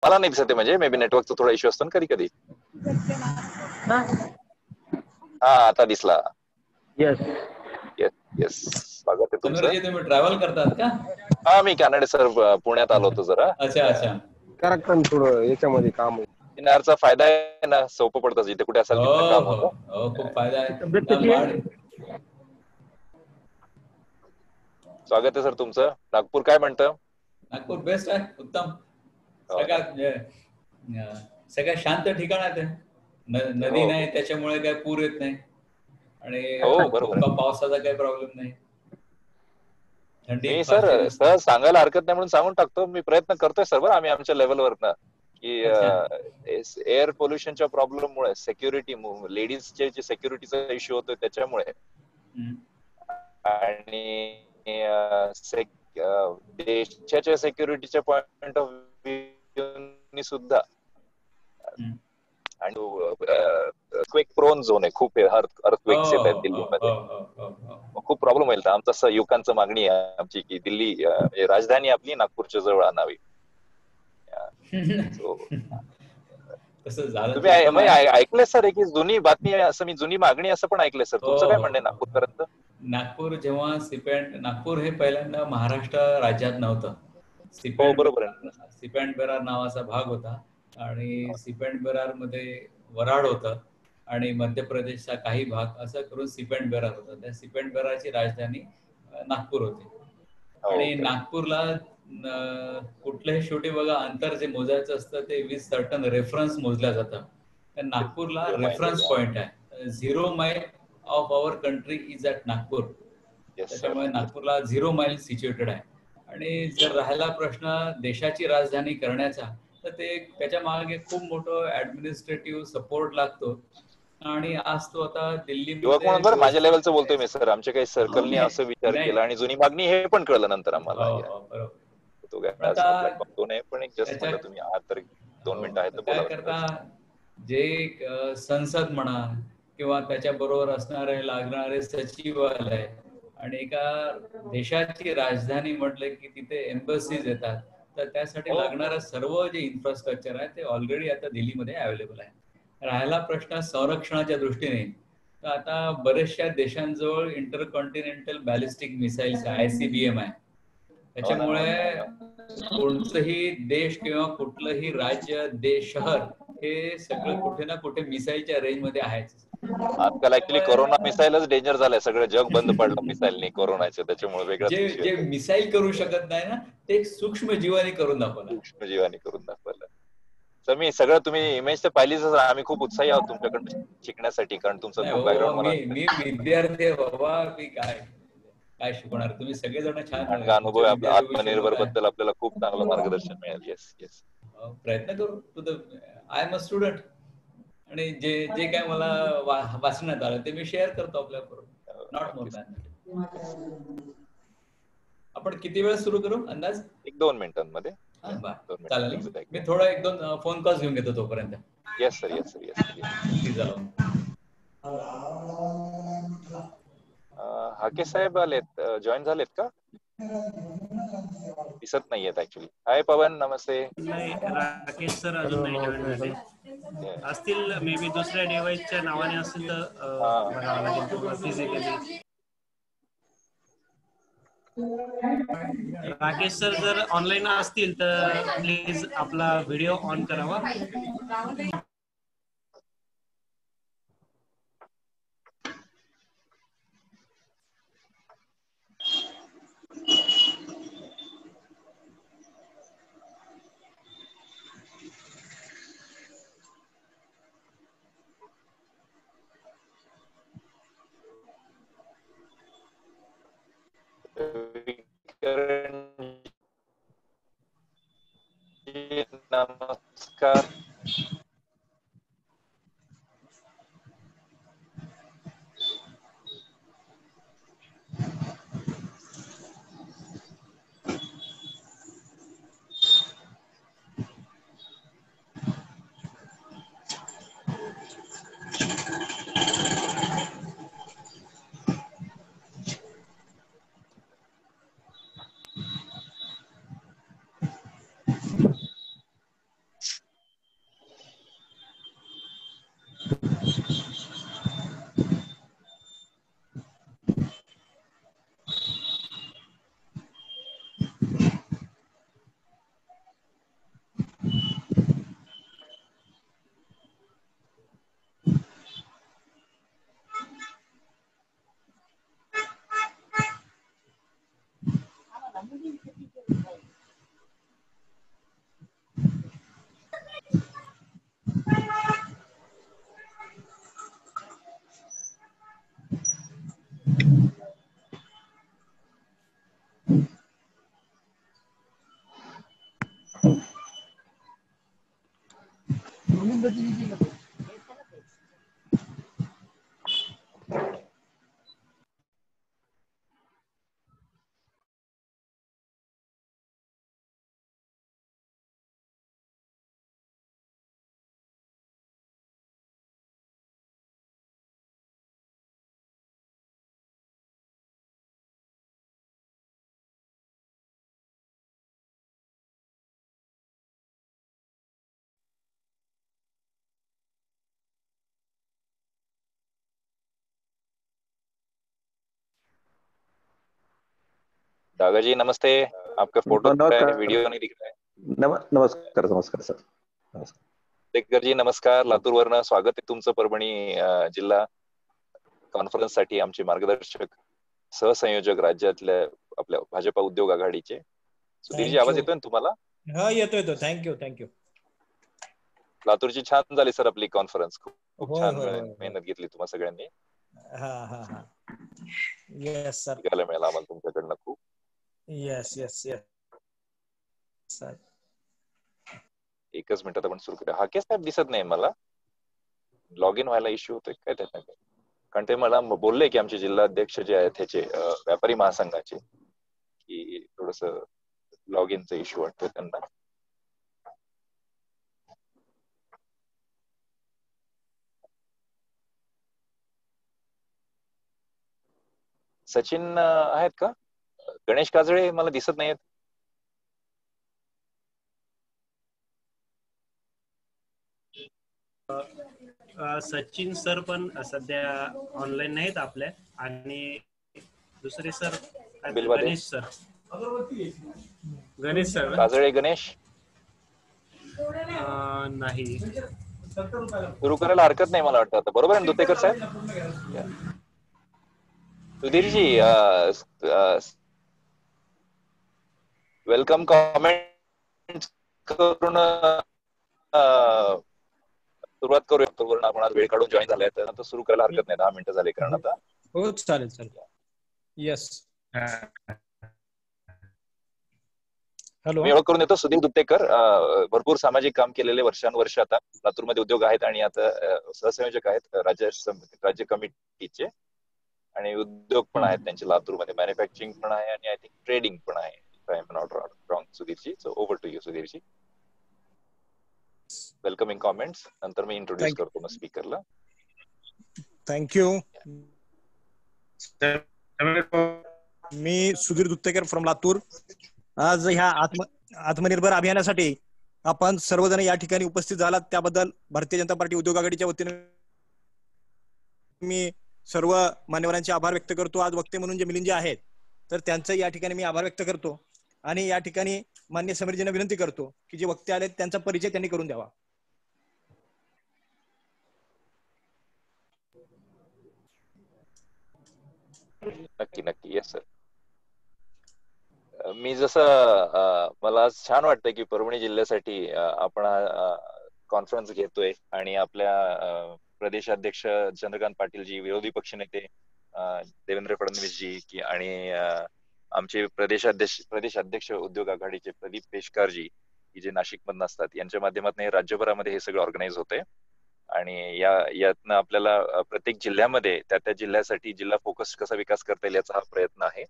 मला नाही दिसत, म्हणजे मे बी नेटवर्कचा थोडा इश्यू असतो ना कधी कधी. हा आता दिसला. येस येस येस, स्वागत आहे तुमचं. समीरजी, तुम्ही ट्रॅव्हल करतात का? हा, मी कॅनडा सर, पुण्यात आलो होतो जरा. अच्छा अच्छा. करेक्ट, थोडं याच्यामध्ये काम आहे. इनारचा फायदा आहे ना, सोपं पडतं, जिथे कुठे असाल तिथे काम हो होतं. हो, खूप फायदा आहे. तब्येत कशी आहे? स्वागत आहे सर तुमचं. नागपूर काय म्हणतं? नागपूर बेस्ट आहे, उत्तम. सगळ्यात शांत ठिकाण आहे ते. नदी नाही, त्याच्यामुळे काही पूर येत नाही, आणि पावसाचा काही प्रॉब्लेम नाही. मी सर सांगायला हरकत नाही म्हणून सांगून टाकतो, मी प्रयत्न करतोय सर, आम्ही आमच्या लेवलवरनं, की एअर पोल्युशनच्या प्रॉब्लेममुळे सिक्युरिटी, लेडीजचे जे सिक्युरिटीचा इश्यू होतोय त्याच्यामुळे, आणि देशाच्या सिक्युरिटीच्या पॉइंट ऑफ व्ह्यू सुद्धा, आणि क्विक प्रोन झोन आहे, खूप अर्थक्वेक्स येत आहेत दिल्लीमध्ये, खूप प्रॉब्लेम होईल. आमचं युवकांचं मागणी आहे आमची, की दिल्ली राजधानी आपली नागपूरच्या जवळ आणावी. तुम्ही ऐकलंय सर की जुनी बातमी, असं मी जुनी मागणी असं पण ऐकलंय सर, तुमचं काय म्हणणं आहे नागपूरपर्यंत? नागपूर जेव्हा सिपेंट, नागपूर हे पहिल्यांदा महाराष्ट्र राज्यात नव्हतं. सिपेंट बेरार नावाचा भाग होता, आणि सिपेंट बेरार मध्ये वराड होतं, आणि मध्य प्रदेशचा काही भाग, असं करून सिपेंट बेरार होतं. त्या सिपेंट बेरारची राजधानी नागपूर होती. आणि नागपूरला कुठल्याही शेवटी बघा, अंतर जे मोजायचं असतं ते विथ सर्टन रेफरन्स मोजल्या जातं. नागपूरला रेफरन्स पॉइंट आहे. 0 mile of our country is at Nagpur. त्याच्यामुळे नागपूरला 0 माइल सिच्युएटेड आहे. आणि जर राहिला प्रश्न देशाची राजधानी करण्याचा, तर त्याच्या मागे खूप मोठं ऍडमिनिस्ट्रेटिव्ह सपोर्ट लागतो. आणि आज तो आता युवक म्हणून बरं, माझ्या लेवलचं बोलतोय मी सर, आमच्या काही सर्कलनी असं विचार केला, आणि जुनी मागणी हे पण कळलं नंतर आम्हाला. तो प्लॅटफॉर्म दोन आहे, पण एक जस्ट म्हणलं तुम्ही आहात तर 2 मिनिटं आहेत तर बोला. जे संसद म्हणा, किंवा त्याच्या बरोबर असणारे लागणारे सचिवालय, आणि एका देशाची राजधानी म्हटलं की तिथे एम्बसीज येतात, तर त्यासाठी लागणारं सर्व जे इन्फ्रास्ट्रक्चर आहे ते ऑलरेडी आता दिल्लीमध्ये अवेलेबल आहे. राहिला प्रश्न संरक्षणाच्या दृष्टीने, तर आता बऱ्याचशा देशांजवळ इंटरकॉन्टिनेंटल बॅलिस्टिक मिसाईल्स ICBM आहे. त्याच्यामुळे कोणतंही देश किंवा कुठलंही राज्य, देश, शहर हे सगळं कुठे ना कुठे मिसाईलच्या रेंज मध्ये आहेच. आजकाल ऍक्च्युली कोरोना मिसाईलच डेंजर झालंय, सगळं जग बंद पडलं मिसाईलनी कोरोनाच्या, त्याच्यामुळे वेगळाच जे मिसाईल करू शकत नाही ना, ते सूक्ष्म जीवानी करून दाखवलं. सूक्ष्म जीवानी करून दाखवलं. तर मी सगळं, तुम्ही इमेज तर पाहिलीच, आम्ही खूप उत्साही आहोत तुमच्याकडनं शिकण्यासाठी, कारण तुमचं खूप बॅकग्राऊंड. मी विद्यार्थी आहे बाबा, मी काय शिकवणार, तुम्ही सगळेजण छान अनुभव, आत्मनिर्भर बद्दल आपल्याला खूप चांगलं मार्गदर्शन मिळेल. येस येस, प्रयत्न करू. आय एम अ स्टुडंट, आणि जे काय मला वाचण्यात आलं ते मी शेअर करतो आपल्याबरोबर, नॉट मोर दॅन. आपण किती वेळ सुरू करू अंदाज? 1-2 मिनिटांमध्ये. चालेल, मी थोडा 1-2 फोन कॉल्स घेऊन घेतो तोपर्यंत. Yes sir, yes sir, yes sir. Hake साहेब आलेत, जॉईन झालेत का? दिसत नाहीयेत ऍक्च्युली. हाय पवन, नमस्ते. नाही, राकेश सर अजून नाही जॉईन झाले असतील, मे बी दुसऱ्या डिव्हाइसच्या नावाने असतील तर बघावं लागेल तुम्हाला फिजिकली. राकेश सर जर ऑनलाईन असतील तर प्लीज आपला व्हिडिओ ऑन करावा. नमस्कार. दादाजी नमस्ते, आपका फोटो दिख रहा है, वीडियो नहीं दिख रहा है. नमस्कार नमस्कार सर. देकर जी नमस्कार, लातूर वरनं स्वागत आहे तुमचं परभणी जिल्हा कॉन्फरन्स साठी. आमचे मार्गदर्शक सहसंयोजक राज्यातल्या आपल्या भाजपा उद्योग आघाडीचे. सुधीरजी आवाज येतोय ना तुम्हाला? हा येतो येतो. थँक्यू. लातूरची छान झाली सर आपली कॉन्फरन्स. खूप छान होय. मेहनत घेतली तुम्हा सगळ्यांनी. हा येस सर. शिकायला मिळालं आम्हाला तुमच्याकडनं खूप. Yes sir. एकच मिनिटात आपण सुरू करूया. हाके साहेब दिसत नाही मला. लॉग इन व्हायला इश्यू होतोय काय त्यात? कारण ते मला बोलले की आमचे जिल्हा अध्यक्ष जे आहेत त्याचे व्यापारी महासंघाचे की थोडस लॉग इनचा इश्यू वाटतोय त्यांना. सचिन आहेत का? गणेश काजळे मला दिसत नाहीत. सचिन सर पण सध्या ऑनलाईन नाहीत आपल्या. आणि दुसरे सर गणेश सर. काजळे गणेश नाही. सुरू करायला हरकत नाही मला वाटतं आता. बरोबर आहे दुतेकर साहेब? सुधीरजी वेलकम कॉमेंट करून सुरुवात करूया. आपण आज वेळ काढून जॉईन झालाय तर सुरू करायला हरकत नाही. 10 मिनिटं झाले कारण आता. हो चालेल. येस. हॅलो. मी ओळख करून देतो. सुधीर दुत्तेकर, भरपूर सामाजिक काम केलेले वर्षानुवर्ष आता लातूरमध्ये उद्योग आहेत आणि आता सहसंयोजक आहेत राज्य कमिटीचे. आणि उद्योग पण आहेत त्यांचे लातूरमध्ये. मॅन्युफॅक्चरिंग पण आहे आणि आय थिंक ट्रेडिंग पण आहे. Sudhirji, so over to you Sudhirji. Welcoming comments. नंतर मी इंट्रोड्यूस करतो मग स्पीकरला. थँक्यू. मी सुधीर दुत्तेकर फ्रॉम लातूर. आज ह्या आत्मनिर्भर अभियानासाठी आपण सर्वजण या ठिकाणी उपस्थित झालात त्याबद्दल भारतीय जनता पार्टी उद्योग आघाडीच्या वतीने मी सर्व मान्यवरांचे आभार व्यक्त करतो. आज वक्ते म्हणून जे मिलिंद आहेत तर त्यांचं या ठिकाणी मी आभार व्यक्त करतो. आणि या ठिकाणी मान्य समीरजींना विनंती करतो की जे वक्ते आले त्यांचा परिचय त्यांनी करून द्यावा. नक्की. Yes sir. मी जसं मला आज छान वाटतंय की परभणी जिल्ह्यासाठी आपण कॉन्फरन्स घेतोय आणि आपल्या प्रदेशाध्यक्ष चंद्रकांत पाटीलजी, विरोधी पक्षनेते देवेंद्र फडणवीसजी आणि आमचे प्रदेशाध्यक्ष उद्योग आघाडीचे प्रदीप पेशकारजी की जे नाशिक मधून असतात, यांच्या माध्यमातून राज्यभरामध्ये हे सगळं ऑर्गनाईज होतंय. आणि यातनं आपल्याला प्रत्येक जिल्ह्यामध्ये त्या जिल्ह्यासाठी जिल्हा फोकस कसा विकास करता येईल याचा हा प्रयत्न आहे.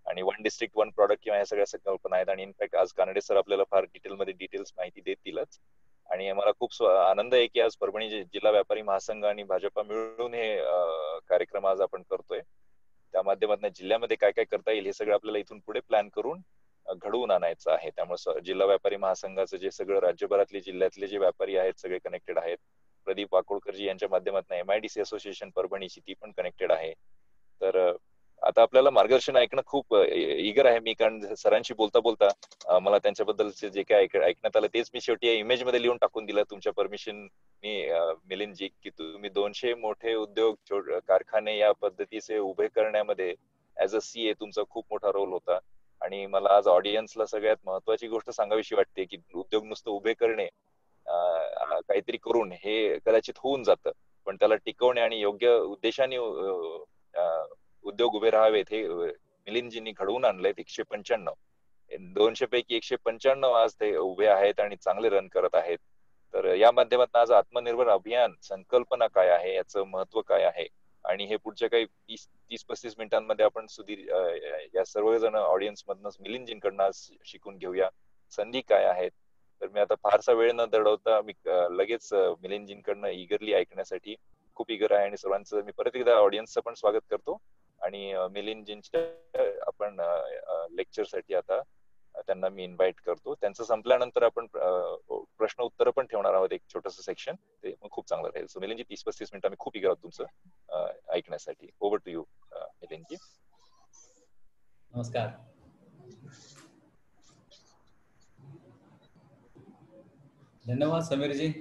आणि 1 डिस्ट्रिक्ट 1 प्रॉडक्ट किंवा या सगळ्या संकल्पना आहेत. आणि इनफॅक्ट आज कानडे सर आपल्याला फार डिटेल्स माहिती देतीलच. आणि मला खूप आनंद आहे की आज परभणी जिल्हा व्यापारी महासंघ आणि भाजपा मिळून हे कार्यक्रम आज आपण करतोय. त्या माध्यमातून जिल्ह्यामध्ये काय काय करता येईल हे सगळं आपल्याला इथून पुढे प्लॅन करून घडवून आणायचं आहे. त्यामुळे जिल्हा व्यापारी महासंघाचं जे सगळं राज्यभरातले जिल्ह्यातले जे व्यापारी आहेत सगळे कनेक्टेड आहेत. प्रदीप वाकोडकरजी यांच्या माध्यमातून MIDC असोसिएशन परभणीची ती पण कनेक्टेड आहे. तर आता आपल्याला मार्गदर्शन ऐकणं खूप इगर आहे मी, कारण सरांशी बोलता बोलता मला त्यांच्याबद्दलचे जे काय ऐकण्यात आलं तेच मी शेवटी इमेज मध्ये लिहून टाकून दिलं तुमच्या परमिशननी मिलिंदजी, की तुम्ही 200 मोठे उद्योग कारखाने या पद्धतीचे उभे करण्यामध्ये ऍज अ CA तुमचा खूप मोठा रोल होता. आणि मला आज ऑडियन्सला सगळ्यात महत्वाची गोष्ट सांगावीशी वाटते की उद्योग नुसतं उभे करणे काहीतरी करून हे कदाचित होऊन जातं, पण त्याला टिकवणे आणि योग्य उद्देशाने उद्योग उभे राहावेत हे मिलिंदजींनी घडवून आणलेत. 195 200 पैकी 195 आज ते उभे आहेत आणि चांगले रन करत आहेत. तर या माध्यमातून आज आत्मनिर्भर अभियान संकल्पना काय आहे, याचं महत्व काय आहे, आणि हे पुढच्या काही 30-35 मिनिटांमध्ये आपण सुधीर या सर्वजण ऑडियन्स मधूनच मिलिंदजींकडनं शिकून घेऊया संधी काय आहेत. तर मी आता फारसा वेळ न दडवता मी लगेच मिलिंदजींकडनं इगरली ऐकण्यासाठी खूप इगर आहे आणि सर्वांचं मी परत एकदा ऑडियन्सचं पण स्वागत करतो. आणि मिलिंदजींच्या आपण लेक्चर साठी आता त्यांना मी इन्व्हाइट करतो. त्यांचं संपल्यानंतर आपण प्रश्न उत्तर पण ठेवणार आहोत, एक छोटंसं सेक्शन, ते खूप चांगलं राहील. सो मिलिंदजी 30-35 मिनिटं मी खूप इगर आहोत तुमचं ऐकण्यासाठी. Over to you मिलिंदजी. नमस्कार. धन्यवाद समीरजी.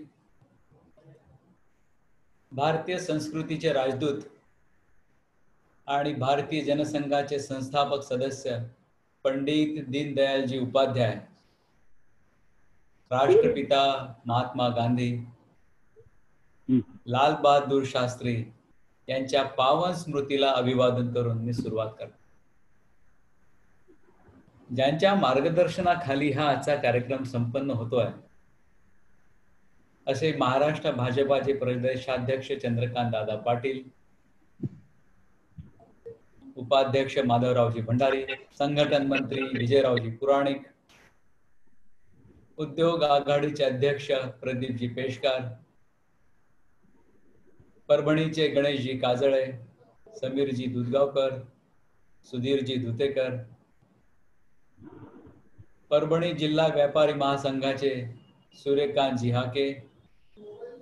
भारतीय संस्कृतीचे राजदूत आणि भारतीय जनसंघाचे संस्थापक सदस्य पंडित दीनदयालजी उपाध्याय, राष्ट्रपिता महात्मा गांधी, लाल बहादूर शास्त्री यांच्या पावन स्मृतीला अभिवादन करून मी सुरुवात करतो. ज्यांच्या मार्गदर्शनाखाली हा आजचा कार्यक्रम संपन्न होतोय असे महाराष्ट्र भाजपाचे प्रदेशाध्यक्ष चंद्रकांत दादा पाटील, उपाध्यक्ष माधवरावजी भंडारी, संघटन मंत्री विजयरावजी पुराणिक, उद्योग आघाडीचे अध्यक्ष प्रदीपजी पेशकार, परभणीचे गणेशजी काजळे, समीरजी दुधगावकर, सुधीरजी धुतेकर, परभणी जिल्हा व्यापारी महासंघाचे सूर्यकांतजी हाके,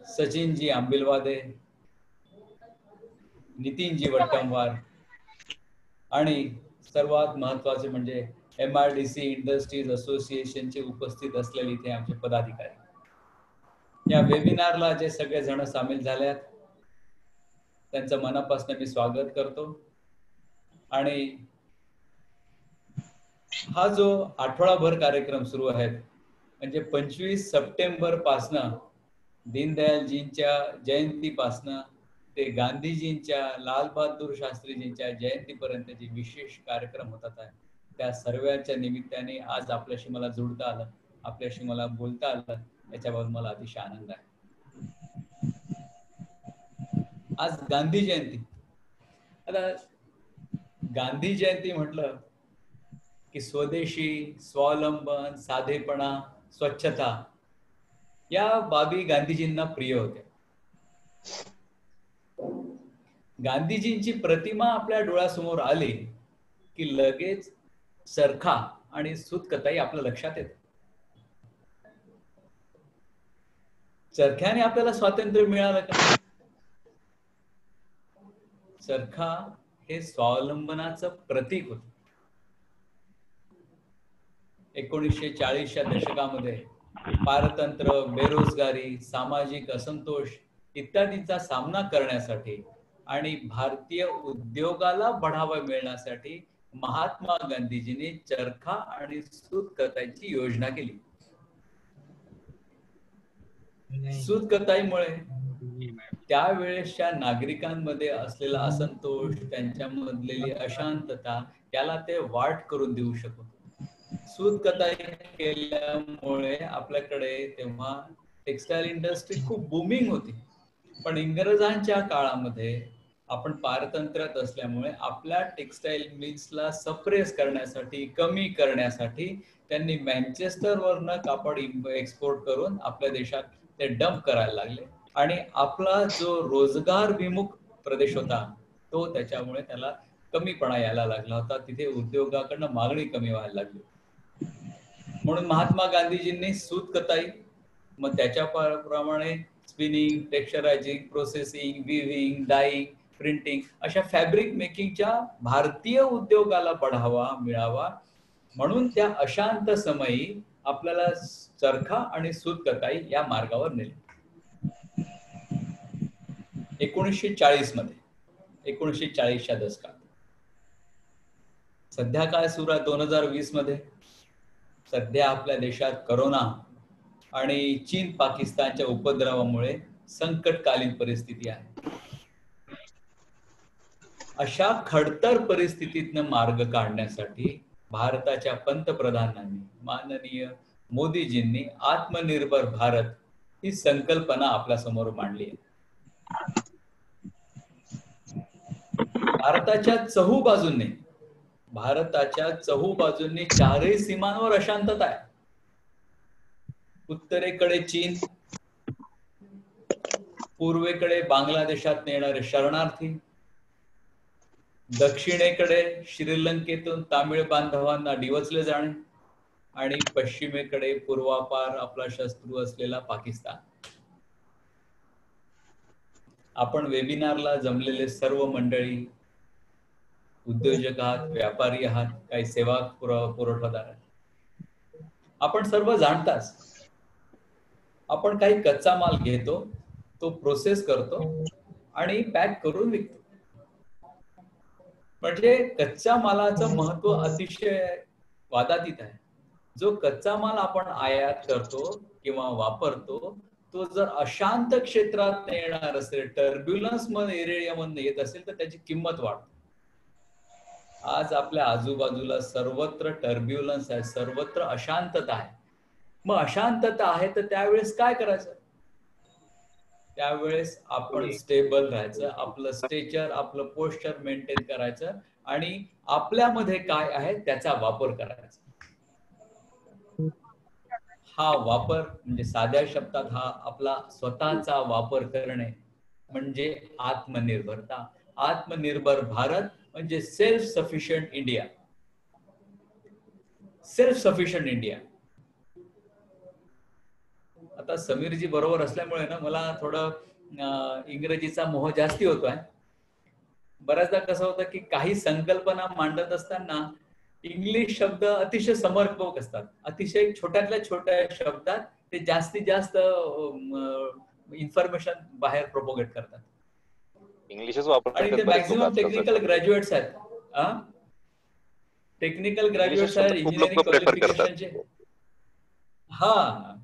सचिनजी आंबिलवादे, नितीनजी वट्टमवार आणि सर्वात महत्वाचे म्हणजे MIDC इंडस्ट्रीज असोसिएशनचे उपस्थित असलेले इथे आमचे पदाधिकारी. या वेबिनारला जे सगळे जण सामील झाल्यात त्यांचं मनापासून मी स्वागत करतो. आणि हा जो आठवडाभर कार्यक्रम सुरू आहे म्हणजे 25 सप्टेंबर पासनं दीनदयालजींच्या जयंतीपासनं ते गांधीजींच्या, लाल बहादूर शास्त्रीजींच्या जयंतीपर्यंत जे विशेष कार्यक्रम होतात आहे त्या सर्वांच्या निमित्ताने आज आपल्याशी मला जुळता आलं, आपल्याशी मला बोलता आलं, याच्याबद्दल मला अतिशय आनंद आहे. आज गांधी जयंती. आता गांधी जयंती म्हटलं की स्वदेशी, स्वावलंबन, साधेपणा, स्वच्छता या बाबी गांधीजींना प्रिय होत्या. गांधीजींची प्रतिमा आपल्या डोळ्यासमोर आली की लगेच चरखा आणि सूतकताई आपल्या लक्षात येते. चरख्याने आपल्याला स्वातंत्र्य मिळालं का? चरखा हे स्वावलंबनाचं प्रतीक होतं. 1940च्या दशकामध्ये पारतंत्र्य, बेरोजगारी, सामाजिक असंतोष इत्यादींचा सामना करण्यासाठी आणि भारतीय उद्योगाला बढावा मिळण्यासाठी महात्मा गांधीजींनी चरखा आणि सूतकताईची योजना केली. सूतकताईमुळे त्यावेळेसच्या नागरिकांमध्ये असलेला असंतोष, त्यांच्यामधलेली अशांतता याला ते वाट करून देऊ शकत. सूतकताई केल्यामुळे आपल्याकडे तेव्हा टेक्सटाईल इंडस्ट्री खूप बूमिंग होती. पण इंग्रजांच्या काळामध्ये आपण पारतंत्र्यात असल्यामुळे आपल्या टेक्सटाईल मिल्सला सप्रेस करण्यासाठी, कमी करण्यासाठी त्यांनी मँचेस्टरवरनं कापड एक्सपोर्ट करून आपल्या देशात ते डंप करायला लागले. आणि आपला जो रोजगार विमुख प्रदेश होता तो त्याच्यामुळे त्याला कमीपणा यायला लागला होता. तिथे उद्योगाकडनं मागणी कमी व्हायला लागली. म्हणून महात्मा गांधीजींनी सूतकताई, मग त्याच्याप्रमाणे spinning, texturising, processing, weaving, dyeing, printing अशा फॅब्रिक मेकिंगच्या भारतीय उद्योगाला बढावा मिळावा म्हणून त्या अशांत समयी आपल्याला चरखा आणि सूतकताई या मार्गावर नेले. 1940 मध्ये, 1940च्या दशकात. सध्या काय सुरू आहे 2020 मध्ये? सध्या आपल्या देशात करोना आणि चीन पाकिस्तानच्या उपद्रवामुळे संकटकालीन परिस्थिती आहे. अशा खडतर परिस्थितीतनं मार्ग काढण्यासाठी भारताच्या पंतप्रधानांनी माननीय मोदीजींनी आत्मनिर्भर भारत ही संकल्पना आपल्या समोर मांडली आहे. भारताच्या चहूबाजूंनी चारही सीमांवर अशांतता आहे. उत्तरेकडे चीन, पूर्वेकडे बांगलादेशात येणारे शरणार्थी, दक्षिणेकडे श्रीलंकेतून तामिळ बांधवांना डिवचले जाणे आणि पश्चिमेकडे पूर्वापार आपला शत्रू असलेला पाकिस्तान. आपण वेबिनारला जमलेले सर्व मंडळी उद्योजक आहात, व्यापारी आहात, काही सेवा पुरवठादार आहेत. आपण सर्व जाणताच आपण काही कच्चा माल घेतो, तो प्रोसेस करतो आणि पॅक करून विकतो. म्हणजे कच्च्या मालाचं महत्व अतिशय वादातीत आहे. जो कच्चा माल आपण आयात करतो किंवा वापरतो तो जर अशांत क्षेत्रात येणार असेल, टर्ब्युलन्स मध्ये एरियामध्ये येत असेल तर त्याची किंमत वाढते. आज आपल्या आजूबाजूला सर्वत्र टर्ब्युलन्स आहे, सर्वत्र अशांतता आहे. मग अशांतता आहे तर त्यावेळेस काय करायचं? त्यावेळेस आपण स्टेबल राहायचं, आपलं स्टेचर, आपलं पोस्चर मेंटेन करायचं आणि आपल्यामध्ये काय आहे त्याचा वापर करायचा. हा वापर म्हणजे साध्या शब्दात हा आपला स्वतःचा वापर करणे म्हणजे आत्मनिर्भरता. आत्मनिर्भर भारत म्हणजे self sufficient India. Self sufficient India. आता समीरजी बरोबर असल्यामुळे ना मला थोडं इंग्रजीचा मोह जास्ती होतोय. बऱ्याचदा कसं होतं की काही संकल्पना मांडत असताना इंग्लिश शब्द अतिशय समर्पक असतात. अतिशय छोट्यातल्या छोट्या शब्दात ते जास्तीत जास्त इन्फॉर्मेशन बाहेर प्रोपोगेट करतात. इंग्लिशच वापरतात आणि ते मॅक्झिमम टेक्निकल ग्रॅज्युएट्स आहेत. टेक्निकल ग्रॅज्युएट्स आहेत, इंजिनिअरिंग क्वालिफिकेशनचे. हा,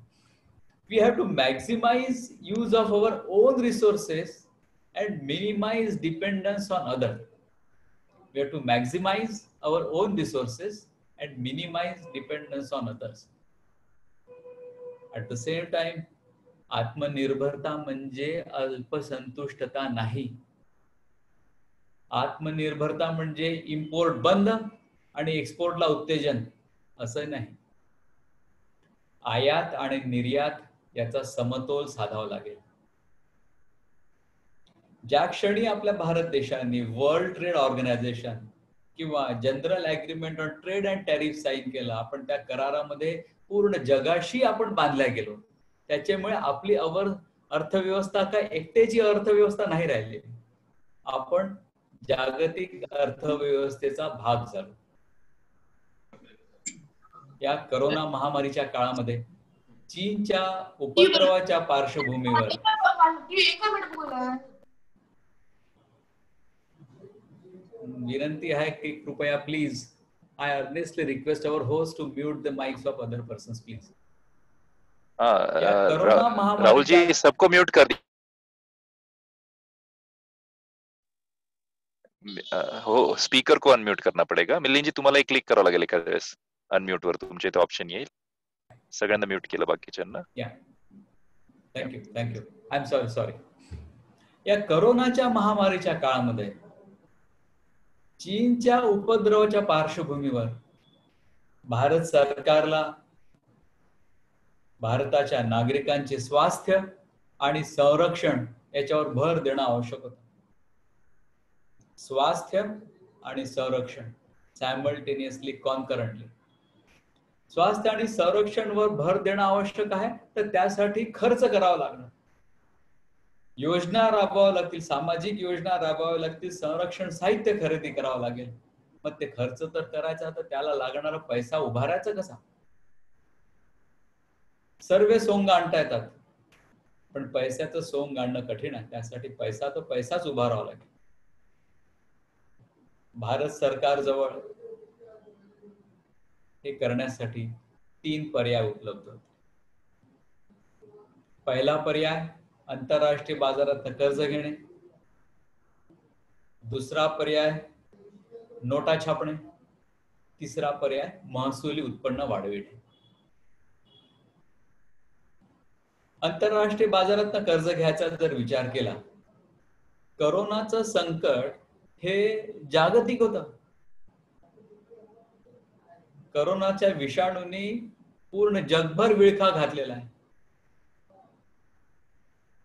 we have to maximize use of our own resources and minimize dependence on others. We have to maximize our own resources and minimize dependence on others. At the same time, आत्मनिर्भरता म्हणजे अल्पसंतुष्टता नाही. आत्मनिर्भरता म्हणजे import बंद आणि एक्सपोर्टला उत्तेजन असं नाही. आयात आणि निर्यात याचा समतोल साधावा लागेल. ज्या क्षणी आपल्या भारत देशाने वर्ल्ड ट्रेड ऑर्गनायझेशन किंवा general agreement on trade and tariff sign केला, आपण त्या करारामध्ये पूर्ण जगाशी आपण बांधल्या गेलो. त्याच्यामुळे आपली अर्थव्यवस्था काय एकट्याची अर्थव्यवस्था नाही राहिली. आपण जागतिक अर्थव्यवस्थेचा भाग झालो. या करोना महामारीच्या काळामध्ये चीनच्या उपद्रवाच्या पार्श्वभूमीवर विनंती आहे की कृपया please I earnestly request our host to mute the mics of other persons please. Rahul ji सबको म्यूट कर दिया. हो, स्पीकर को अनम्यूट करना पडेगा. मिलिंद जी तुम्हाला एक क्लिक करावं लागेल एखाद्या वेळेस अनम्यूट वर. तुमच्या इथे ऑप्शन येईल. सगळ्यांना म्यूट केलं बाकीच्यांना. थँक्यू. I am sorry. या करोनाच्या महामारीच्या काळामध्ये चीनच्या उपद्रवाच्या पार्श्वभूमीवर भारत सरकारला भारताच्या नागरिकांचे स्वास्थ्य आणि संरक्षण याच्यावर भर देणं आवश्यक होतं. स्वास्थ्य आणि संरक्षण सायमल्टेनियसली, कॉन्करंटली. स्वास्थ्य आणि संरक्षणवर भर देणं आवश्यक आहे तर त्यासाठी खर्च करावा लागणार. योजना राबवाव्या लागतील, सामाजिक योजना राबवाव्या लागतील, संरक्षण साहित्य खरेदी करावं लागेल. मग ते खर्च तर करायचा, तर त्याला लागणारा पैसा उभारायचा कसा? सर्व सोंग आणता येतात, पण पैशाचं सोंग आणणं कठीण आहे. त्यासाठी पैसाच उभारावा लागेल. भारत सरकारजवळ हे करण्यासाठी 3 पर्याय उपलब्ध होते. पहिला पर्याय आंतरराष्ट्रीय बाजारात कर्ज घेणे, दुसरा पर्याय नोटा छापणे, तिसरा पर्याय महसुली उत्पन्न वाढविणे. आंतरराष्ट्रीय बाजारात कर्ज घ्यायचा जर विचार केला, कोरोनाचं संकट हे जागतिक होतं. कोरोनाच्या विषाणूंनी पूर्ण जगभर विळखा घातलेला आहे.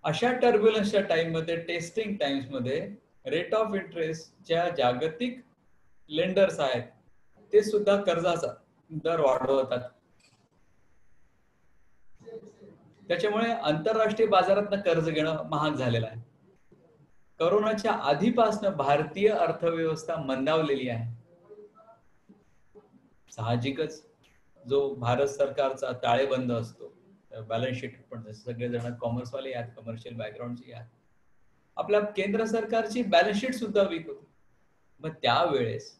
अशा टर्ब्युलन्सच्या टाइम मध्ये, टेस्टिंग टाइम्स मध्ये रेट ऑफ इंटरेस्ट ज्या जागतिक लेंडर्स आहेत ते सुद्धा कर्जाचा दर वाढवतात. त्याच्यामुळे आंतरराष्ट्रीय बाजारात कर्ज घेणं महाग झालेलं आहे. कोरोनाच्या आधीपासून भारतीय अर्थव्यवस्था मंदावलेली आहे. साहजिकच जो भारत सरकारचा ताळेबंद असतो, बॅलन्स शीट, पण सगळेजण कॉमर्सवाले आहेत, कमर्शियल बॅकग्राऊंडचे आहेत, आपल्या केंद्र सरकारची बॅलन्स शीट सुद्धा वीक होती. मग त्यावेळेस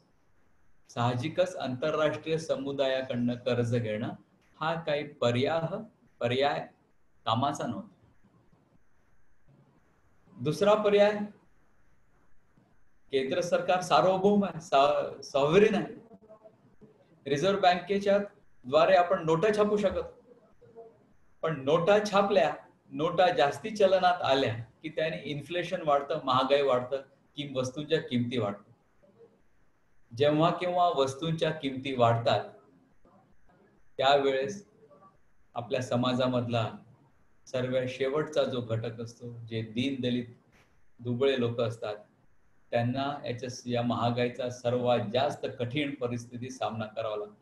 साहजिकच आंतरराष्ट्रीय समुदायाकडनं कर्ज घेणं हा काही पर्याय कामाचा नव्हता. दुसरा पर्याय, केंद्र सरकार सार्वभौम आहे, सॉव्हरेन आहे. रिझर्व्ह बँकेच्या द्वारे आपण नोटा छापू शकत, पण नोटा छापल्या, नोटा जास्ती चलनात आल्या की त्याने इन्फ्लेशन वाढतं, महागाई वाढतं, वस्तूंच्या किमती वाढतात. जेव्हा केव्हा वस्तूंच्या किमती वाढतात त्यावेळेस आपल्या समाजामधला सर्वात शेवटचा जो घटक असतो, जे दीनदलित दुबळे लोक असतात, त्यांना या महागाईचा सर्वात जास्त कठीण परिस्थिती सामना करावा लागतो.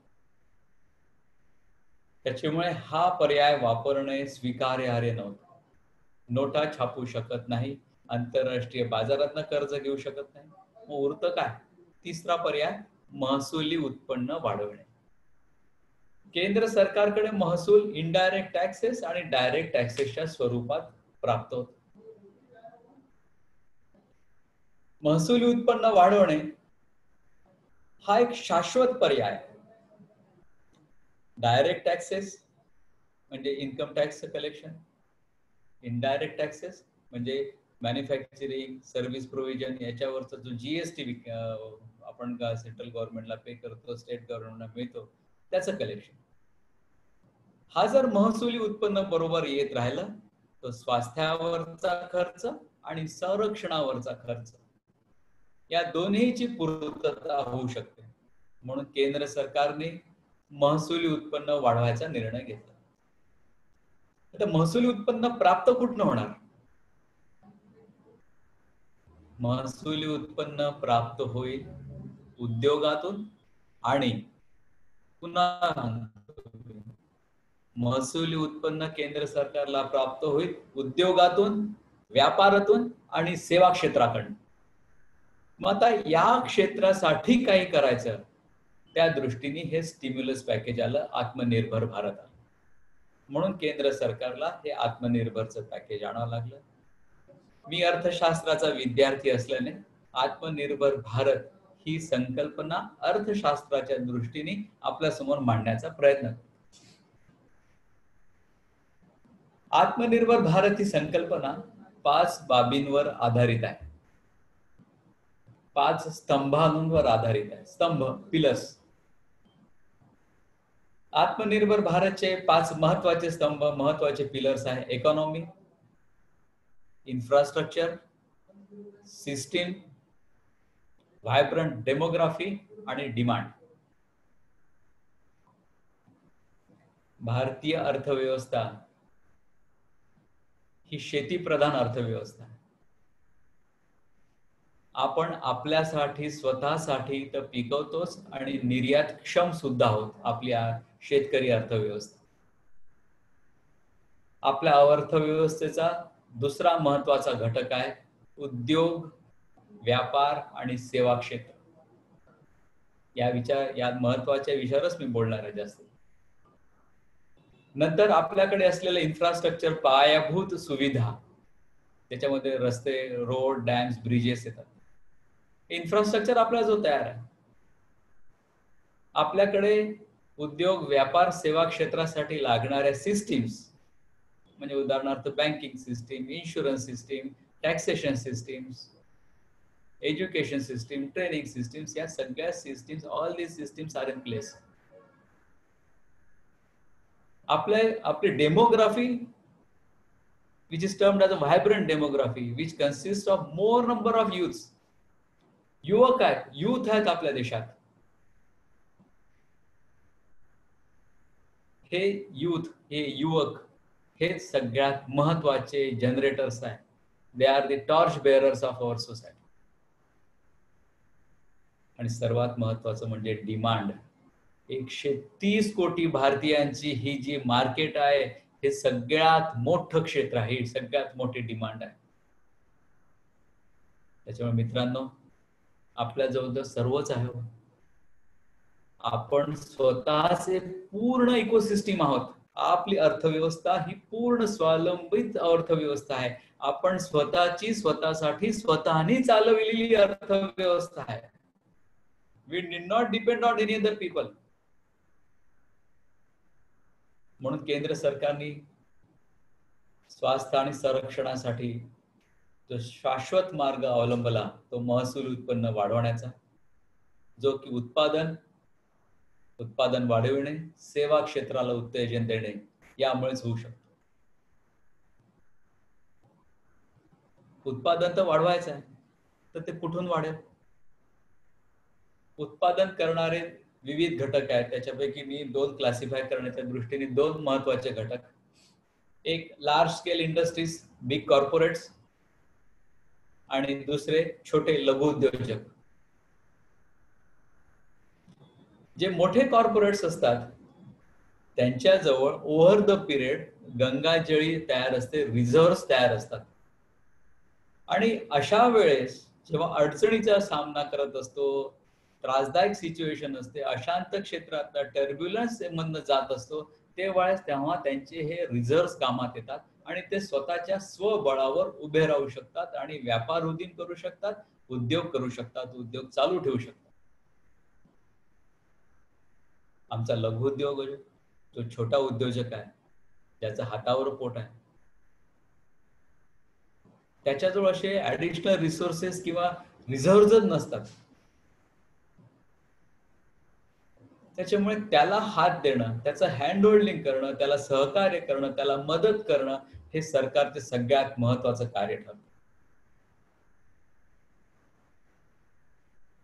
त्याच्यामुळे हा पर्याय वापरणे स्वीकार्यार्ह नव्हतं. नोटा छापू शकत नाही, आंतरराष्ट्रीय बाजारातनं कर्ज घेऊ शकत नाही, मग उरतं काय? तिसरा पर्याय, महसुली उत्पन्न वाढवणे. केंद्र सरकारकडे महसूल इनडायरेक्ट टॅक्सेस आणि डायरेक्ट टॅक्सेसच्या स्वरूपात प्राप्त होत. महसुली उत्पन्न वाढवणे हा एक शाश्वत पर्याय. डायरेक्ट टॅक्सेस म्हणजे income tax collection, indirect taxes म्हणजे मॅन्युफॅक्चरिंग, सर्व्हिस प्रोव्हिजन, याच्यावरचा जो जीएसटी आपण सेंट्रल गव्हर्नमेंटला पे करतो, स्टेट गव्हर्नमेंटला मिळतो, त्याचं कलेक्शन. हा जर महसुली उत्पन्न बरोबर येत राहिला तर स्वास्थ्यावरचा खर्च आणि संरक्षणावरचा खर्च या दोन्हीची पूर्तता होऊ शकते. म्हणून केंद्र सरकारने महसुली उत्पन्न वाढवायचा निर्णय घेतला. आता महसुली उत्पन्न प्राप्त कुठनं होणार? महसुली उत्पन्न प्राप्त होईल उद्योगातून आणि पुन्हा महसुली उत्पन्न केंद्र सरकारला प्राप्त होईल उद्योगातून, व्यापारातून आणि सेवा क्षेत्राकडून. मग आता या क्षेत्रासाठी काही करायचं, त्या दृष्टीने हे स्टिम्युलस पॅकेज आलं, आत्मनिर्भर भारत आलं. म्हणून केंद्र सरकारला हे आत्मनिर्भरचं पॅकेज आणावं लागलं. मी अर्थशास्त्राचा विद्यार्थी असल्याने आत्मनिर्भर भारत ही संकल्पना अर्थशास्त्राच्या दृष्टीने आपल्या समोर मांडण्याचा प्रयत्न करतो. आत्मनिर्भर भारत ही संकल्पना 5 बाबींवर आधारित आहे, 5 स्तंभांवर आधारित आहे. स्तंभ, पिलर्स. आत्मनिर्भर भारतचे 5 महत्वाचे स्तंभ, महत्वाचे पिलर्स आहे. Economy, infrastructure, system, vibrant demography आणि डिमांड. भारतीय अर्थव्यवस्था ही शेतीप्रधान अर्थव्यवस्था आहे. आपण आपल्यासाठी, स्वतःसाठी तर पिकवतोच आणि निर्यात क्षम सुद्धा आहोत. आपल्या शेतकरी अर्थव्यवस्था, आपल्या अर्थव्यवस्थेचा दुसरा महत्वाचा घटक आहे उद्योग, व्यापार आणि सेवा क्षेत्र. या महत्वाच्या विषयावरच मी बोलणार आहे जास्त. नंतर आपल्याकडे असलेलं इन्फ्रास्ट्रक्चर, पायाभूत सुविधा, त्याच्यामध्ये रस्ते, रोड, डॅम्स, ब्रिजेस येतात. इन्फ्रास्ट्रक्चर आपला जो तयार आहे, आपल्याकडे उद्योग, व्यापार, सेवा क्षेत्रासाठी लागणाऱ्या सिस्टीम्स, म्हणजे उदाहरणार्थ banking system, insurance system, taxation systems, education system, training systems, या सगळ्या systems, all these systems are in place. आपली demography, which is termed as a vibrant demography, which consists of more number of youths. युवक आहेत, youth आहेत आपल्या देशात. हे youth, हे युवक, हे सगळ्यात महत्वाचे जनरेटर्स आहेत. They are the torch bearers of our society. आणि सर्वात महत्वाचं म्हणजे डिमांड. 130 कोटी भारतीयांची ही जी मार्केट आहे, हे सगळ्यात मोठं क्षेत्र आहे, सगळ्यात मोठी डिमांड आहे. त्याच्यामुळे मित्रांनो, आपल्याजवळ तर सर्वच आहे. आपण स्वतःचे पूर्ण इकोसिस्टीम आहोत. आपली अर्थव्यवस्था ही पूर्ण स्वावलंबित अर्थव्यवस्था आहे. आपण स्वतःसाठी स्वतःनी चालविलेली अर्थव्यवस्था आहे. We did not depend on any other people. म्हणून केंद्र सरकारने स्वास्थ्य आणि संरक्षणासाठी जो शाश्वत मार्ग अवलंबला, तो महसूल उत्पन्न वाढवण्याचा, जो की उत्पादन वाढविणे, सेवा क्षेत्राला उत्तेजन देणे, यामुळेच होऊ शकतो. उत्पादन तर वाढवायचं आहे, तर ते कुठून वाढेल? उत्पादन करणारे विविध घटक आहेत. त्याच्यापैकी मी 2 क्लासिफाय करण्याच्या दृष्टीने 2 महत्वाचे घटक. एक large scale industries, big corporates, आणि दुसरे छोटे लघु उद्योजक. जे मोठे कॉर्पोरेट्स असतात, त्यांच्याजवळ ओव्हर द पिरियड गंगाजळी तयार असते, रिझर्व्ह तयार असतात. आणि अशा वेळेस जेव्हा अडचणीचा सामना करत असतो, त्रासदायक सिच्युएशन असते, अशांत क्षेत्रात टर्ब्युलन्स मधनं जात असतो, तेव्हा त्यांचे हे रिझर्व्ह कामात येतात आणि ते स्वतःच्या स्वबळावर उभे राहू शकतात आणि व्यापार उदीम करू शकतात, उद्योग करू शकतात, उद्योग चालू ठेवू शकतात. आमचा लघु उद्योग, जो छोटा उद्योजक आहे, ज्याचा हातावर पोट आहे, त्याच्याजवळ असे ऍडिशनल रिसोर्सेस किंवा रिझर्व्हच नसतात. त्याच्यामुळे त्याला हात देणं, त्याचं हँड होल्डिंग करणं, त्याला सहकार्य करणं, त्याला मदत करणं, हे सरकारचे सगळ्यात महत्वाचं कार्य ठरतं.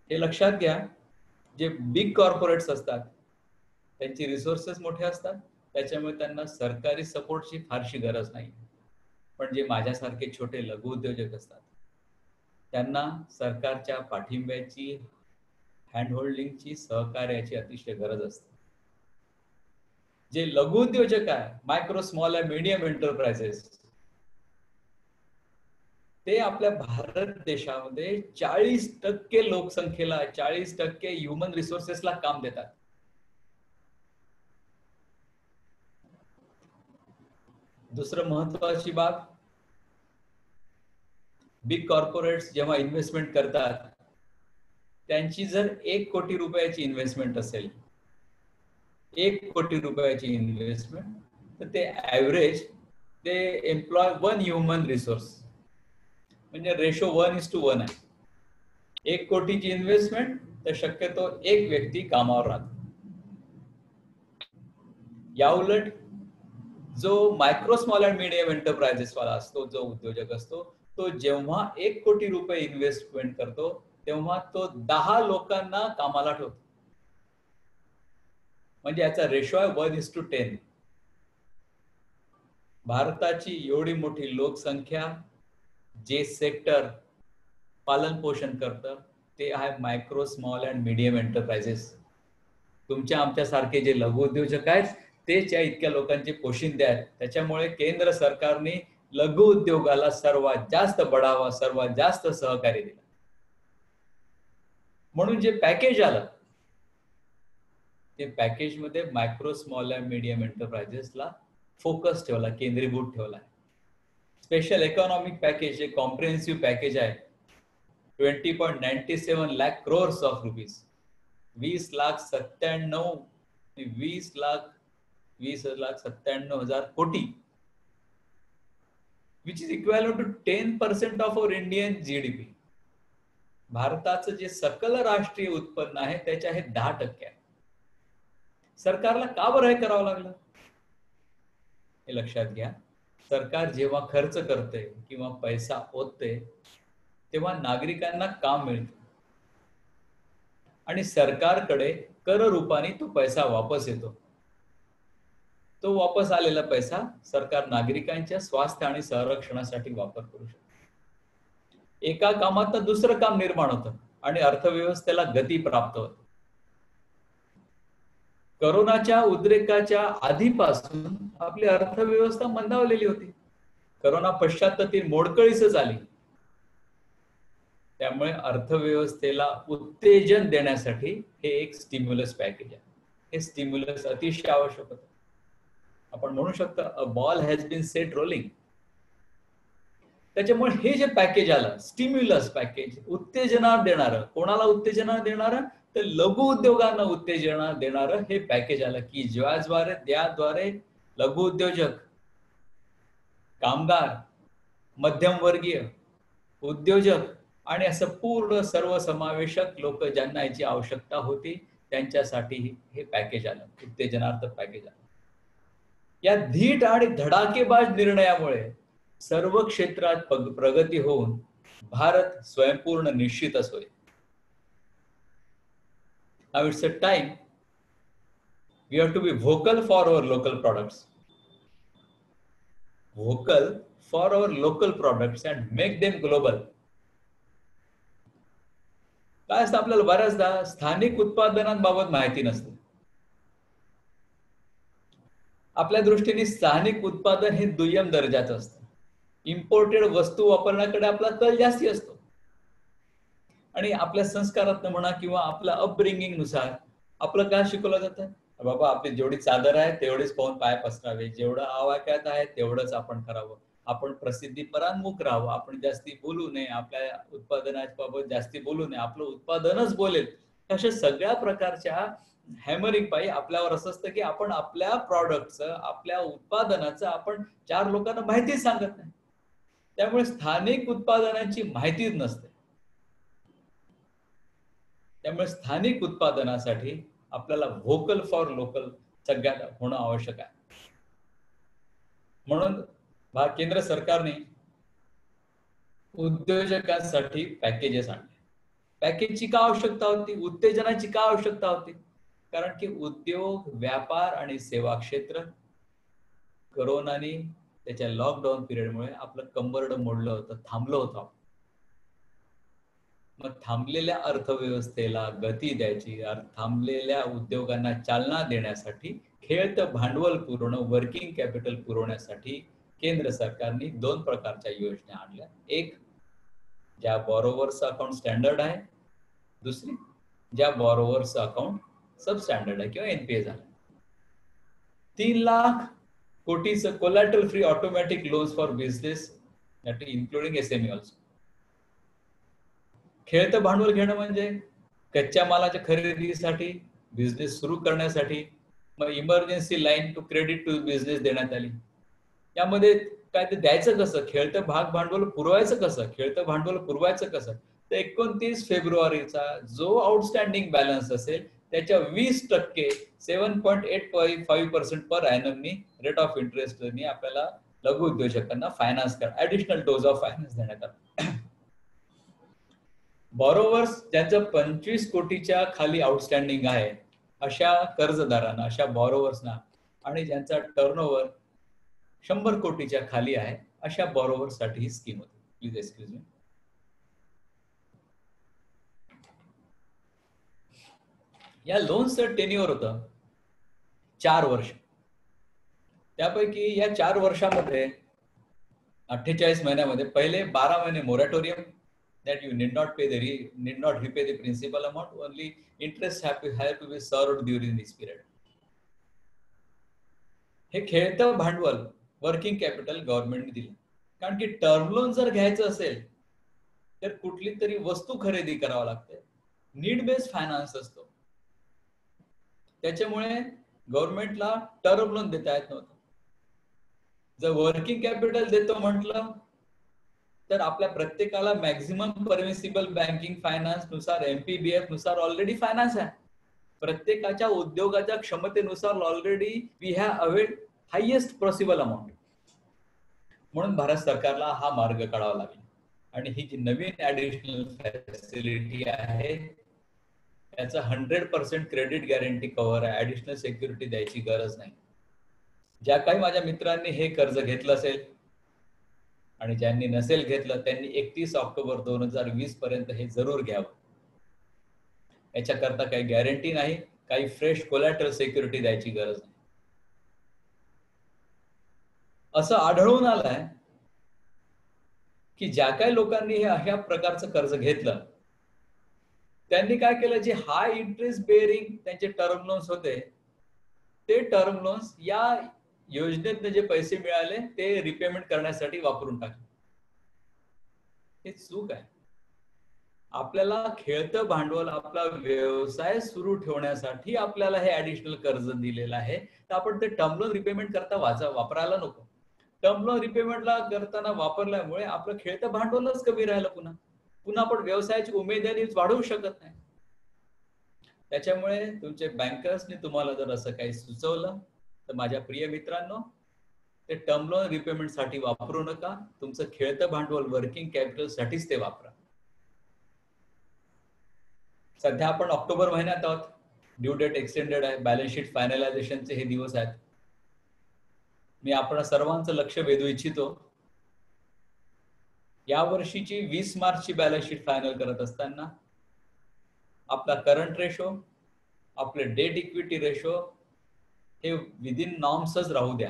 हे लक्षात घ्या, जे बिग कॉर्पोरेट्स असतात, त्यांची रिसोर्सेस मोठे असतात, त्याच्यामुळे त्यांना सरकारी सपोर्टची फारशी गरज नाही. पण जे माझ्यासारखे छोटे लघु उद्योजक असतात, त्यांना सरकारच्या पाठिंब्याची, हँड होल्डिंगची, सहकार्याची अतिशय गरज असते. जे लघु उद्योजक आहे, micro, small and medium enterprises, ते आपल्या भारत देशामध्ये 40% लोकसंख्येला, 40% ह्युमन रिसोर्सेसला काम देतात. दुसरं महत्वाची बाब, बिग कॉर्पोरेट्स जेव्हा इन्व्हेस्टमेंट करतात, त्यांची जर 1 कोटी रुपयाची इन्व्हेस्टमेंट असेल, 1 कोटी रुपयाची इन्व्हेस्टमेंट, तर ते ऍव्हरेज ते एम्प्लॉय 1 ह्युमन रिसोर्स, म्हणजे रेशो 1:1 आहे. 1 कोटीची इन्व्हेस्टमेंट, तर शक्यतो 1 व्यक्ती कामावर राहतो. या उलट जो micro, small and medium enterprises वाला असतो, जो उद्योजक असतो, तो जेव्हा 1 कोटी रुपये इन्व्हेस्टमेंट करतो, तेव्हा तो 10 लोकांना कामाला ठेवतो. म्हणजे याचा रेशो आहे 1:10. भारताची एवढी मोठी लोकसंख्या, जे सेक्टर पालन पोषण करतं, ते आहे micro, small and medium enterprises. तुमच्या आमच्यासारखे जे लघु उद्योजक आहेत, तेच या इतक्या लोकांचे पोशिंदे आहेत. त्याच्यामुळे केंद्र सरकारने लघु उद्योगाला सर्वात जास्त बढावा, सर्वात जास्त सहकार्य दिला. म्हणून जे पॅकेज आलं ते पॅकेज मध्ये मायक्रो, स्मॉल अँड मीडियम एंटरप्राइजेसला फोकस ठेवला, केंद्रीभूत ठेवला. स्पेशल इकॉनॉमिक पॅकेज जे कॉम्प्रिहेन्सिव्ह पॅकेज आहे 20.97 लाख crores ऑफ रुपीज, 20,97,000 कोटी, which is equivalent to 10% of our Indian GDP. भारताचं जे सकल राष्ट्रीय उत्पन्न आहे त्याच्या हे 10% आहे. सरकारला का बरं हे करावं लागलं हे लक्षात घ्या. सरकार जेव्हा खर्च करते किंवा पैसा ओतते तेव्हा नागरिकांना काम मिळतं आणि सरकारकडे कर रूपाने तो पैसा वापस येतो. तो वापस आलेला पैसा सरकार नागरिकांच्या स्वास्थ्य आणि संरक्षणासाठी वापर करू शकतो. एका कामात दुसरं काम निर्माण होतं आणि अर्थव्यवस्थेला गती प्राप्त होते. कोरोनाच्या उद्रेकाच्या आधीपासून आपली अर्थव्यवस्था मंदावलेली होती. कोरोना पश्चात ती मोडकळीसच आली. त्यामुळे अर्थव्यवस्थेला उत्तेजन देण्यासाठी हे एक स्टिम्युलस पॅकेज आहे. हे स्टिम्युलस अतिशय आवश्यक होतं. आपण म्हणू शकतो a ball has been set rolling. त्याच्यामुळे हे जे पॅकेज आलं स्टिम्युलस पॅकेज, उत्तेजना देणारं, कोणाला उत्तेजना देणारं तर लघु उद्योगांना उत्तेजना देणारं हे पॅकेज आलं की ज्याद्वारे लघु उद्योजक, कामगार, मध्यमवर्गीय उद्योजक आणि असं पूर्ण सर्वसमावेशक लोक ज्यांना याची आवश्यकता होती त्यांच्यासाठी हे पॅकेज आलं, उत्तेजनार्थ पॅकेज आलं. या धीट आणि धडाकेबाज निर्णयामुळे सर्व क्षेत्रात प्रगती होऊन भारत स्वयंपूर्ण निश्चितच होईल. Now it's a time we have to be vocal for our local products. Vocal for our local products and make them global. काय असतं आपल्याला बऱ्याचदा स्थानिक उत्पादनांबाबत माहिती नसते. आपल्या दृष्टीने स्थानिक उत्पादन हे दुय्यम दर्जाचं असतं. इम्पोर्टेड वस्तू वापरण्याकडे आपला कल जास्ती असतो आणि आपल्या संस्कारात म्हणा किंवा आपल्या अपब्रिंगिंग नुसार आपलं काय शिकवलं जातं, बाबा आपली जेवढी चादर आहे तेवढीच पाहून पाय पसरावे, जेवढं आवाक्यात आहे तेवढंच आपण करावं, आपण प्रसिद्धी परान्मुख राहावं, आपण जास्ती बोलू नये, आपल्या उत्पादनाबाबत जास्ती बोलू नये, आपलं उत्पादनच बोलेल. अशा सगळ्या प्रकारच्या हॅमरिंग पायी आपल्यावर असं असतं की आपण आपल्या प्रॉडक्टचं, आपल्या उत्पादनाचं आपण 4 लोकांना माहितीच सांगत नाही. त्यामुळे स्थानिक उत्पादनांची माहितीच नसते. त्यामुळे स्थानिक उत्पादनासाठी आपल्याला व्होकल फॉर लोकल सगळ्यात होणं आवश्यक आहे. म्हणून केंद्र सरकारने उद्योजकांसाठी पॅकेजेस आणले. पॅकेजची का आवश्यकता होती, उत्तेजनाची का आवश्यकता होती? कारण की उद्योग, व्यापार आणि सेवा क्षेत्र कोरोनाने त्याच्या लॉकडाऊन पिरियडमुळे आपलं कंबरडं मोडलं होतं, थांबलं होतं. मग थांबलेल्या अर्थव्यवस्थेला गती द्यायची, थांबलेल्या उद्योगांना चालना देण्यासाठी खेळतं भांडवल पुरवणं, वर्किंग कॅपिटल पुरवण्यासाठी केंद्र सरकारने 2 प्रकारच्या योजना आणल्या. एक ज्या बॉरोवर्स अकाउंट स्टँडर्ड आहे, दुसरी ज्या बॉरोवर्स अकाउंट सब स्टँडर्ड आहे किंवा एनपीए झालं. 3 लाख कोटीचं collateral free automatic loans for business including SME also. खेळतं भांडवल घेणं म्हणजे कच्च्या मालाच्या खरेदीसाठी, बिझनेस सुरू करण्यासाठी मग emergency line to credit to business देण्यात आली. यामध्ये काय ते द्यायचं कसं, खेळतं भांडवल पुरवायचं कसं, खेळतं भांडवल पुरवायचं कसं, तर 29 फेब्रुवारीचा जो आउटस्टँडिंग बॅलन्स असेल त्याच्या 20% 7.85% पर ॲनमनी रेट ऑफ इंटरेस्टनी आपल्याला लघु उद्योजकांना finance additional dose of finance देण्यात आला. बॉरोवर्स ज्यांचं 25 कोटीच्या खाली आउटस्टँडिंग आहे अशा कर्जदारांना, अशा बॉरोवर्सना आणि ज्यांचा टर्नओव्हर 100 कोटीच्या खाली आहे अशा बॉरोवर्ससाठी ही स्कीम होती. Please excuse me. या लोन्सचं टेन्युअर होतं 4 वर्ष. त्यापैकी या 4 वर्षामध्ये 48 महिन्यामध्ये पहिले 12 महिने moratorium, that you need not repay the principal amount, only interest have to be served during this period. हे खेळतं भांडवल वर्किंग कॅपिटल गव्हर्नमेंटने दिलं. कारण की टर्म लोन जर घ्यायचं असेल तर कुठली तरी वस्तू खरेदी करावं लागते, नीड बेस्ड फायनान्स असतो, त्याच्यामुळे गव्हर्नमेंटला टर्म लोन देता येत नव्हतं. जर वर्किंग कॅपिटल देतो म्हटलं तर आपल्या प्रत्येकाला मॅक्झिमम परमिसिबल बँकिंग फायनान्स नुसार MPBF नुसार ऑलरेडी फायनान्स आहे. प्रत्येकाच्या उद्योगाच्या क्षमतेनुसार already we have availed highest possible amount. म्हणून भारत सरकारला हा मार्ग काढावा लागला आणि ही जी नवीन ऍडिशनल फॅसिलिटी आहे याचा 100% क्रेडिट गॅरंटी कव्हर आहे. ऍडिशनल सिक्युरिटी द्यायची गरज नाही. ज्या काही माझ्या मित्रांनी हे कर्ज घेतलं असेल आणि ज्यांनी नसेल घेतलं त्यांनी 31 ऑक्टोबर 2020 पर्यंत हे जरूर घ्यावं. याच्याकरता काही गॅरंटी नाही, काही फ्रेश कोलॅटरल सिक्युरिटी द्यायची गरज नाही. असं आढळून आलंय की ज्या काही लोकांनी हे अशा प्रकारचं कर्ज घेतलं त्यांनी काय केलं, जे हाय इंटरेस्ट बेअरिंग त्यांचे टर्म लोन्स होते ते टर्म लोन्स या योजनेतनं जे पैसे मिळाले ते रिपेमेंट करण्यासाठी वापरून टाकले. हे चूक आहे. आपल्याला खेळतं भांडवल आपला व्यवसाय सुरू ठेवण्यासाठी आपल्याला हे ऍडिशनल कर्ज दिलेलं आहे, तर आपण ते टर्म लोन रिपेमेंट करता वापरायला नको. टर्म लोन रिपेमेंटला करताना वापरल्यामुळे आपलं खेळतं भांडवलच कमी राहिलं. पुन्हा आपण व्यवसायाची उमेदवारी वाढवू शकत नाही. त्याच्यामुळे तुमचे बँकर्सने तुम्हाला जर असं काही सुचवलं तर माझ्या प्रिय मित्रांनो, ते टर्म लोन रिपेमेंट साठी वापरू नका. तुमचं खेळतं भांडवल वर्किंग कॅपिटल साठीच ते वापरा. सध्या आपण ऑक्टोबर महिन्यात आहोत, ड्यू डेट एक्सटेंडेड आहे, बॅलन्स शीट फायनलायझेशनचे हे दिवस आहेत. मी आपण सर्वांचं लक्ष वेधू इच्छितो. या वर्षीची 20 मार्चची बॅलन्स शीट फायनल करत असताना आपला करंट रेशो, आपले डेट इक्विटी रेशो हे विदिन नॉर्म्सच राहू द्या.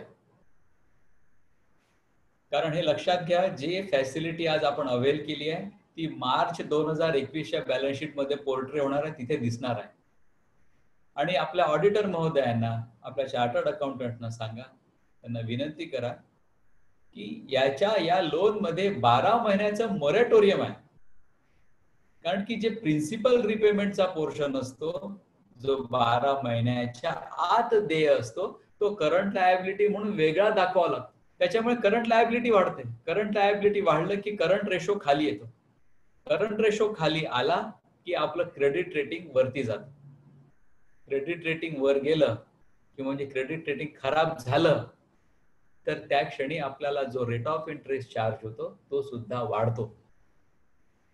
कारण हे लक्षात घ्या, जे फॅसिलिटी आज आपण अवेल केली आहे ती मार्च 2021च्या बॅलन्स शीट मध्ये पोर्ट्रे होणार आहे, तिथे दिसणार आहे. आणि आपल्या ऑडिटर महोदयांना, आपल्या चार्टर्ड अकाउंटंटना सांगा, त्यांना विनंती करा की या लोन मध्ये 12 महिन्याचं मोरॅटोरियम आहे. कारण की जे प्रिन्सिपल रिपेमेंटचा पोर्शन असतो जो 12 महिन्याच्या आत देय असतो तो करंट लायबिलिटी म्हणून वेगळा दाखवावा लागतो. त्याच्यामुळे करंट लायबिलिटी वाढते. करंट लायबिलिटी वाढलं की करंट रेशो खाली येतो. करंट रेशो खाली आला की आपलं क्रेडिट रेटिंग वरती जातं. क्रेडिट रेटिंग वर गेलं की म्हणजे क्रेडिट रेटिंग खराब झालं तर त्या क्षणी आपल्याला जो रेट ऑफ इंटरेस्ट चार्ज होतो तो सुद्धा वाढतो.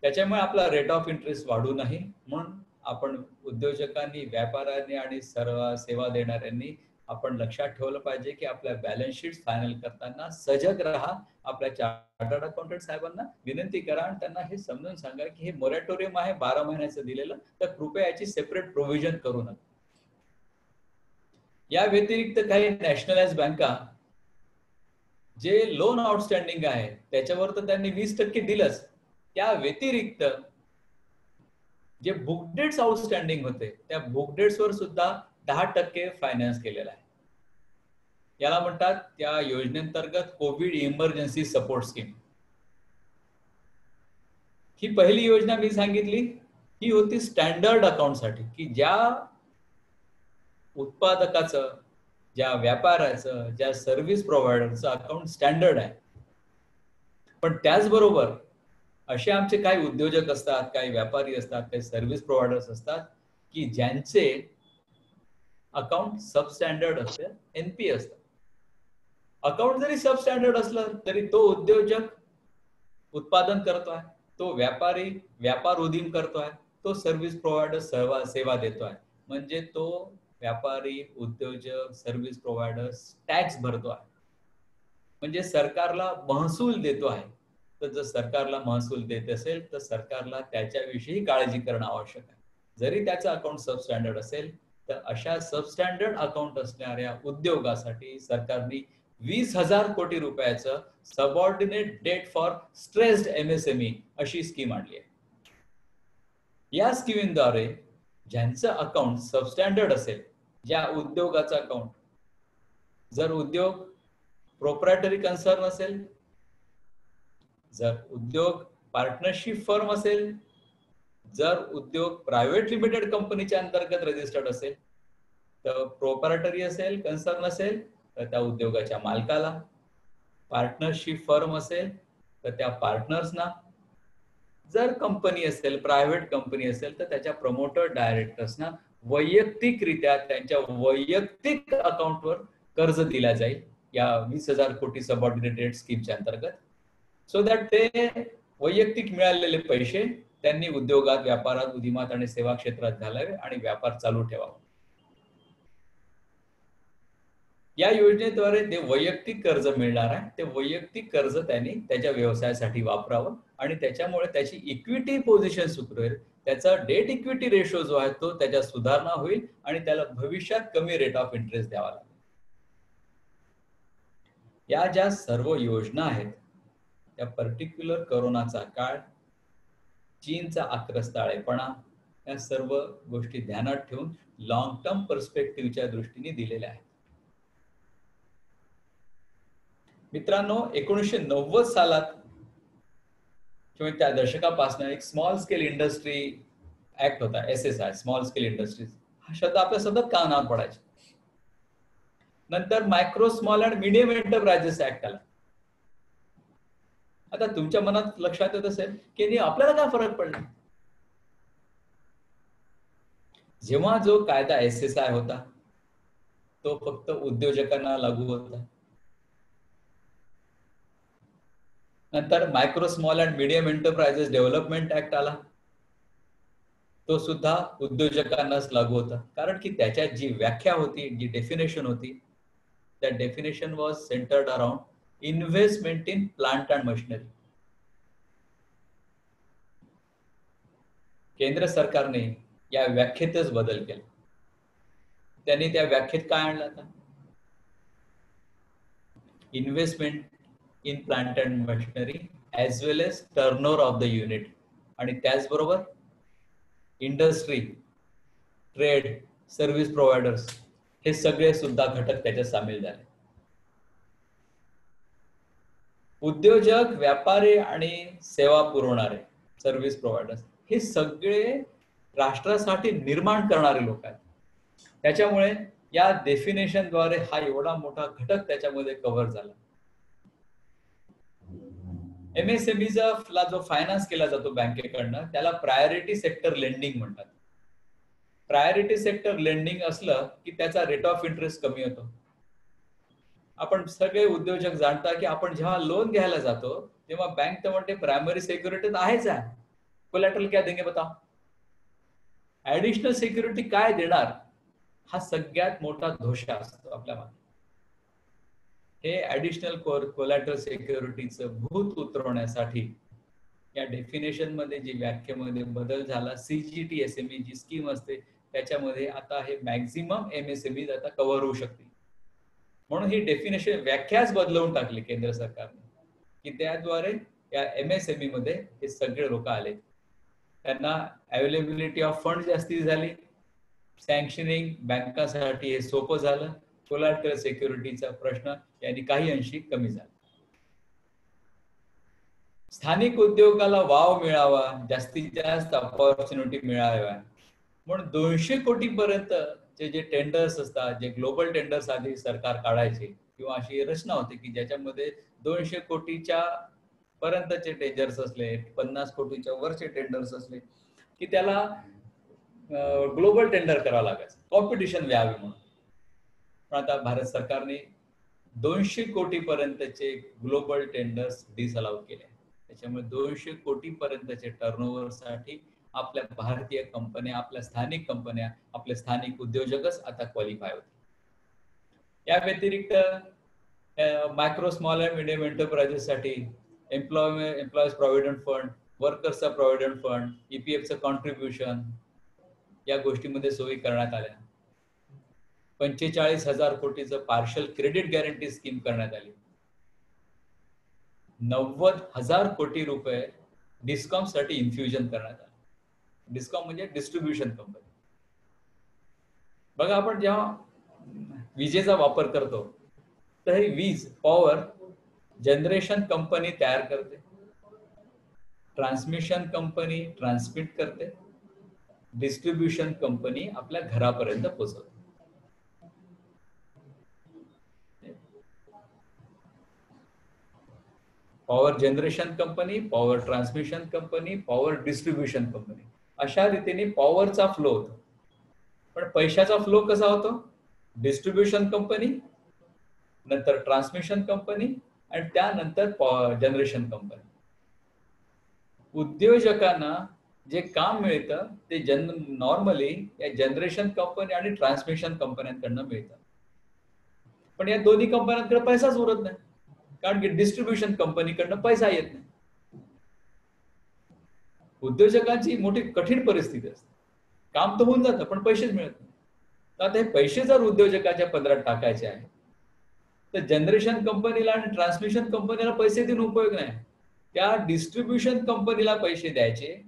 त्याच्यामुळे आपला रेट ऑफ इंटरेस्ट वाढू नये म्हणून आपण उद्योजकांनी, व्यापाऱ्यांनी आणि सर्व सेवा देणाऱ्यांनी आपण लक्षात ठेवलं पाहिजे की आपल्या बॅलन्स शीट फायनल करताना सजग राहा. आपल्या चार्टर्ड अकाउंटंट साहेबांना विनंती करा आणि त्यांना हे समजून सांगा की हे मोरॅटोरियम आहे 12 महिन्याचं दिलेलं, तर कृपया याची सेपरेट प्रोव्हिजन करू नका. या व्यतिरिक्त काही नॅशनलाइज बँका जे लोन आउटस्टँडिंग आहे त्याच्यावर तर त्यांनी 20% दिलंच, त्या व्यतिरिक्त जे बुक डेट्स आउटस्टँडिंग होते त्या बुक डेट्स वर सुद्धा 10% फायनान्स केलेला आहे. याला म्हणतात त्या योजनेअंतर्गत कोविड इमर्जन्सी सपोर्ट स्कीम. ही पहिली योजना मी सांगितली ही होती स्टँडर्ड अकाउंट साठी, की ज्या उत्पादकाचं, ज्या व्यापाऱ्याचं, ज्या सर्व्हिस प्रोव्हायडरचं अकाउंट स्टँडर्ड आहे. पण त्याचबरोबर असे आमचे काही उद्योजक असतात, काही व्यापारी असतात, काही सर्व्हिस प्रोव्हायडर्स असतात की ज्यांचे अकाउंट सबस्टँडर्ड असते, NP असतं. अकाउंट जरी सबस्टँडर्ड असलं तरी तो उद्योजक उत्पादन करतोय, तो व्यापारी व्यापार उदीम करतोय, तो सर्व्हिस प्रोव्हायडर सेवा देतोय. म्हणजे तो व्यापारी, उद्योजक, सर्व्हिस प्रोव्हायडर टॅक्स भरतोय, म्हणजे सरकारला महसूल देतो आहे. तर जर सरकारला महसूल देत असेल तर सरकारला त्याच्याविषयी काळजी करणं आवश्यक आहे. जरी त्याचं अकाउंट सबस्टँडर्ड असेल तर अशा सबस्टँडर्ड अकाउंट असणाऱ्या उद्योगासाठी सरकारने 20,000 कोटी रुपयाचं subordinate debt for stressed MSME अशी स्कीम आणली आहे. या स्कीमद्वारे ज्यांचं अकाउंट सबस्टँडर्ड असेल, ज्या उद्योगाचं अकाउंट, जर उद्योग प्रोप्रायटरी कन्सर्न असेल, जर उद्योग पार्टनरशिप फर्म असेल, जर उद्योग प्रायव्हेट लिमिटेड कंपनीच्या अंतर्गत रजिस्टर्ड असेल, तर प्रोप्रायटरी असेल, कन्सर्न असेल तर त्या उद्योगाच्या मालकाला, पार्टनरशिप फर्म असेल तर त्या पार्टनर्सना, जर कंपनी असेल, प्रायव्हेट कंपनी असेल तर त्याच्या प्रमोटर डायरेक्टर्सना वैयक्तिकरित्या त्यांच्या वैयक्तिक अकाउंटवर कर्ज दिला जाईल या 20,000 कोटी सबऑर्डिनेट डेट स्कीमच्या अंतर्गत, सो दॅट ते वैयक्तिक मिळालेले पैसे त्यांनी उद्योगात, व्यापारात, उद्यमात आणि सेवा क्षेत्रात घालावे आणि व्यापार चालू ठेवावा. या योजनेद्वारे ते वैयक्तिक कर्ज मिळणार आहे. ते वैयक्तिक कर्ज त्यांनी त्याच्या व्यवसायासाठी वापरावं आणि त्याच्यामुळे त्याची इक्विटी पोझिशन सुधारेल, त्याचा डेट इक्विटी रेशो जो आहे तो त्याच्या सुधारणा होईल आणि त्याला भविष्यात कमी रेट ऑफ इंटरेस्ट द्यावा लागेल. या ज्या सर्व योजना आहेत त्या पर्टिक्युलर कोरोनाचा काळ, चीनचा आक्रस्ताळेपणा, या सर्व गोष्टी ध्यानात ठेवून लॉंग टर्म पर्स्पेक्टिव्हच्या दृष्टीने दिलेल्या आहेत. मित्रांनो, 1990 सालात किंवा त्या दशकापासून एक स्मॉल स्केल इंडस्ट्री ऍक्ट होता, SSI, स्मॉल स्केल इंडस्ट्रीज. हा शब्द आपल्या सतत कानावर पडायचे. नंतर micro small and medium enterprises act आला. आता तुमच्या मनात लक्षात येत असेल की आपल्याला काय फरक पडला. जेव्हा जो कायदा SSI होता तो फक्त उद्योजकांना लागू होता. नंतर micro small and medium enterprises development act आला, तो सुद्धा उद्योजकांनाच लागू होता. कारण की त्याच्यात जी व्याख्या होती, जी डेफिनेशन होती, त्या definition was centred around investment in plant and machinery. केंद्र सरकारने या व्याख्येतच बदल केला. त्यांनी त्या व्याख्येत काय आणलं आता? Investment in plant and machinery as well as turnover of the unit, आणि त्याचबरोबर इंडस्ट्री, ट्रेड, सर्व्हिस प्रोव्हायडर्स हे सगळे सुद्धा घटक त्याच्यात सामील झाले. उद्योजक, व्यापारी आणि सेवा पुरवणारे, सर्व्हिस प्रोव्हायडर्स, हे सगळे राष्ट्रासाठी निर्माण करणारे लोक आहेत. त्याच्यामुळे या डेफिनेशनद्वारे हा एवढा मोठा घटक त्याच्यामध्ये कव्हर झाला. MSMEचा जो फायनान्स केला जातो बँकेकडनं त्याला प्रायोरिटी सेक्टर लेंडिंग म्हणतात. प्रायोरिटी सेक्टर लेंडिंग असलं की त्याचा रेट ऑफ इंटरेस्ट कमी होतो. आपण सगळे उद्योजक जाणता की आपण जेव्हा लोन घ्यायला जातो तेव्हा बँक तर म्हणते प्रायमरी सिक्युरिटी तर आहेच आहे, कोलॅटरल क्या देंगे बताओ. ऍडिशनल सिक्युरिटी काय देणार हा सगळ्यात मोठा धोशा असतो आपल्या मागे. हे ऍडिशनल कोलॅटरल सिक्युरिटीचं भूत उतरवण्यासाठी या डेफिनेशन मध्ये जी व्याख्येमध्ये बदल झाला, CGTSME जी स्कीम असते त्याच्यामध्ये आता हे मॅक्झिमम MSME आता कव्हर होऊ शकते. म्हणून ही डेफिनेशन व्याख्याच बदलवून टाकली केंद्र सरकारने की त्याद्वारे या MSME मध्ये हे सगळे लोक आले. त्यांना अवेलेबिलिटी ऑफ फंड जास्ती झाली, सँक्शनिंग बँकांसाठी हे सोपं झालं, कोलॅटरल सिक्युरिटीचा प्रश्न यांनी काही अंशी कमी झाला. स्थानिक उद्योगाला वाव मिळावा, जास्तीत जास्त अपॉर्च्युनिटी मिळाव्या म्हणून 200 कोटी पर्यंत जे टेंडर्स असतात, जे ग्लोबल टेंडर्स आधी सरकार काढायचे किंवा अशी रचना होती की ज्याच्यामध्ये 200 कोटीच्या पर्यंतचे टेंडर्स असले, 50 कोटीच्या वरचे टेंडर्स असले की त्याला ग्लोबल टेंडर करावं लागायचं, कॉम्पिटिशन व्हावी म्हणून. पण आता भारत सरकारने 200 कोटी पर्यंतचे ग्लोबल टेंडर्स डिसअलाउ केले. त्याच्यामुळे 200 कोटी पर्यंतचे टर्नओव्हर साठी आपल्या भारतीय कंपन्या, आपल्या स्थानिक कंपन्या, आपले स्थानिक उद्योजकच आता क्वालिफाय होते. या व्यतिरिक्त micro small and medium enterprises साठी एम्प्लॉईज प्रॉव्हिडंट फंड, वर्कर्सचा प्रॉव्हिडंट फंड, EPFचं कॉन्ट्रीब्युशन या गोष्टीमध्ये सोयी करण्यात आल्या. 45,000 कोटीचं पार्शल क्रेडिट गॅरंटी स्कीम करण्यात आली. 90,000 कोटी रुपये डिस्कॉम साठी इन्फ्युजन करण्यात आले. डिस्कॉम म्हणजे डिस्ट्रीब्युशन कंपनी. बघा, आपण जेव्हा विजेचा वापर करतो तर ही वीज पॉवर जनरेशन कंपनी तयार करते, ट्रान्समिशन कंपनी ट्रान्समिट करते, डिस्ट्रीब्युशन कंपनी आपल्या घरापर्यंत पोहोचवते. Power generation company, power transmission company, power distribution company, अशा रीतीने पॉवरचा फ्लो होतो. पण पैशाचा फ्लो कसा होतो? डिस्ट्रीब्युशन कंपनी, नंतर ट्रान्समिशन कंपनी आणि त्यानंतर जनरेशन कंपनी. उद्योजकांना जे काम मिळतं ते नॉर्मली या जनरेशन कंपनी आणि ट्रान्समिशन कंपन्यांकडनं मिळतं. पण या दोन्ही कंपन्यांकडे पैसाच उरत नाही, कारण की डिस्ट्रीब्युशन कंपनीकडनं पैसा येत नाही. उद्योजकांची मोठी कठीण परिस्थिती असते. काम तर होऊन जातं पण पैसेच मिळत नाही. तर आता हे पैसे जर उद्योजकाच्या पदरात टाकायचे आहे तर जनरेशन कंपनीला आणि ट्रान्समिशन कंपनीला पैसे देऊन उपयोग नाही. त्या डिस्ट्रीब्युशन कंपनीला पैसे द्यायचे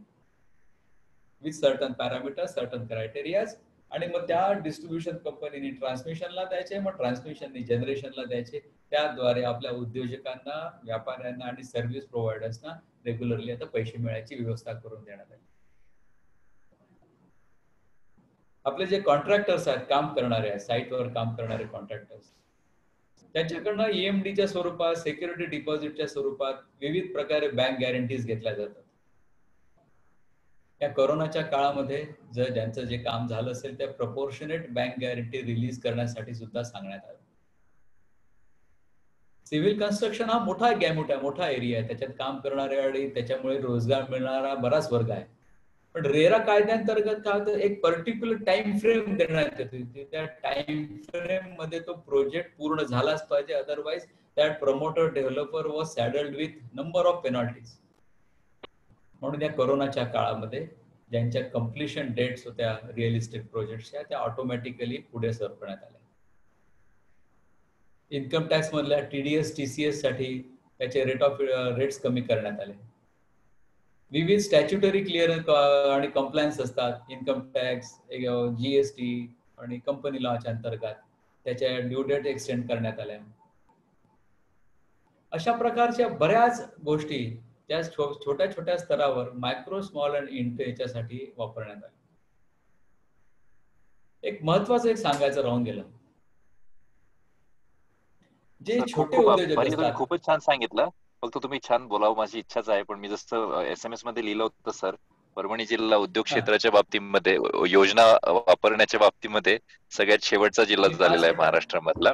with certain parameter, certain criterias, आणि मग त्या डिस्ट्रीब्युशन कंपनीने ट्रान्समिशनला द्यायचे, मग ट्रान्समिशनने जनरेशनला द्यायचे. त्याद्वारे आपल्या उद्योजकांना, व्यापाऱ्यांना आणि सर्व्हिस प्रोव्हायडर्सना रेग्युलरली आता पैसे मिळायची व्यवस्था करून देण्यात आली. आपले जे कॉन्ट्रॅक्टर्स आहेत, काम करणारे आहेत, साईटवर काम करणारे कॉन्ट्रॅक्टर्स, त्यांच्याकडनं EMDच्या स्वरूपात, सिक्युरिटी डिपॉझिटच्या स्वरूपात विविध प्रकारे बँक गॅरंटीज घेतल्या जातात. या कोरोनाच्या काळामध्ये जर ज्यांचं जे काम झालं असेल त्या प्रपोर्शनेट बँक गॅरंटी रिलीज करण्यासाठी सुद्धा सांगण्यात आलं. सिव्हिल कन्स्ट्रक्शन हा मोठा एरिया आहे. त्याच्यात काम करणारे आणि त्याच्यामुळे रोजगार मिळणारा बराच वर्ग आहे. पण रेरा कायद्यांतर्गत काय होतं, एक पर्टिक्युलर टाइम फ्रेम देण्यात येते. त्या टाइम फ्रेम मध्ये तो प्रोजेक्ट पूर्ण झालाच पाहिजे, otherwise that promoter developer was saddled with number of penalties. म्हणून या कोरोनाच्या काळामध्ये ज्यांच्या कम्प्लिशन डेट्स होत्या रिअल इस्टेट प्रोजेक्टच्या, त्या ऑटोमॅटिकली पुढे सरकवण्यात आल्या. इन्कम टॅक्स मधल्या TDS TCS साठी त्याचे रेट्स कमी करण्यात आले. विविध स्टॅच्युटरी क्लिअरन्स आणि कम्प्लायन्स असतात, इन्कम टॅक्स, GST आणि कंपनी लॉच्या अंतर्गत त्याच्या ड्यू डेट एक्सटेंड करण्यात आल्या. अशा प्रकारच्या बऱ्याच गोष्टी त्या छोट्या छोट्या स्तरावर मायक्रो, स्मॉल आणि इंटर याच्यासाठी वापरण्यात आले. एक महत्वाचं सांगायचं राहून गेलं, जे छोटे उद्योजक असतात. खूपच छान सांगितलं. फक्त तुम्ही छान बोलावं माझी इच्छाच आहे, पण मी जसं SMS मध्ये लिहिलं होतं सर, परभणी जिल्हा उद्योग क्षेत्राच्या बाबतीमध्ये, योजना वापरण्याच्या बाबतीमध्ये सगळ्यात शेवटचा जिल्हा झालेला आहे महाराष्ट्रामधला.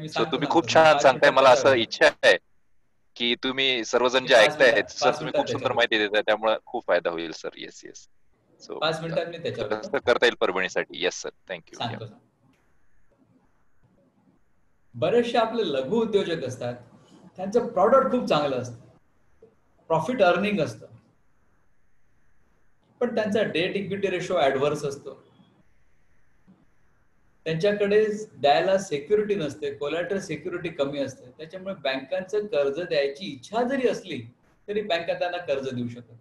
सो तुम्ही खूप छान सांगताय. मला असं इच्छा आहे की तुम्ही सर्वजण जे ऐकतायत सर, तुम्ही खूप सुंदर माहिती देताय, त्यामुळे खूप फायदा होईल सर. येस. सो 5 मिनिटात मी त्याच्यावर कसं करता येईल परभणीसाठी. Yes sir, thank you. बरेचसे आपले लघु उद्योजक असतात, त्यांचं प्रॉडक्ट खूप चांगलं असतं, प्रॉफिट अर्निंग असतं, पण त्यांचा डेट इक्विटी रेशो ऍडव्हर्स असतो. त्यांच्याकडे द्यायला सिक्युरिटी नसते, कोलॅटरल सिक्युरिटी कमी असते. त्याच्यामुळे बँकांचं कर्ज द्यायची इच्छा जरी असली तरी बँका त्यांना कर्ज देऊ शकत.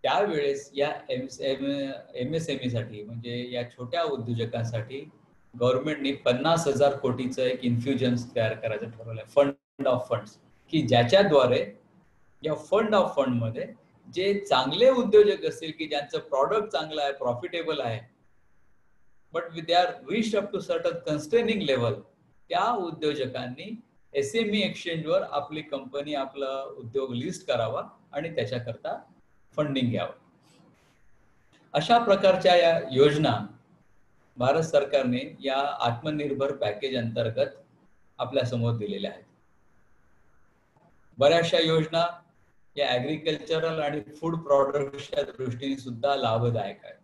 त्यावेळेस या MSME साठी, म्हणजे या छोट्या उद्योजकांसाठी गव्हर्नमेंटने 50,000 कोटीचं एक इन्फ्युजन तयार करायचं ठरवलंय, फंड ऑफ फंड्स, की ज्याच्याद्वारे या फंड ऑफ फंड मध्ये जे चांगले उद्योजक असतील, की ज्यांचं प्रॉडक्ट चांगलं आहे, प्रॉफिटेबल आहे, but they are reached up to certain constraining level, त्या उद्योजकांनी SME एक्सचेंजवर आपली कंपनी, आपला उद्योग लिस्ट करावा आणि त्याच्याकरता फंडिंग घ्यावं. अशा प्रकारच्या या योजना भारत सरकारने या आत्मनिर्भर पॅकेज अंतर्गत आपल्या समोर दिलेल्या आहेत. बऱ्याचशा योजना या ऍग्रिकल्चरल आणि फूड प्रॉडक्टच्या दृष्टीने सुद्धा लाभदायक आहेत.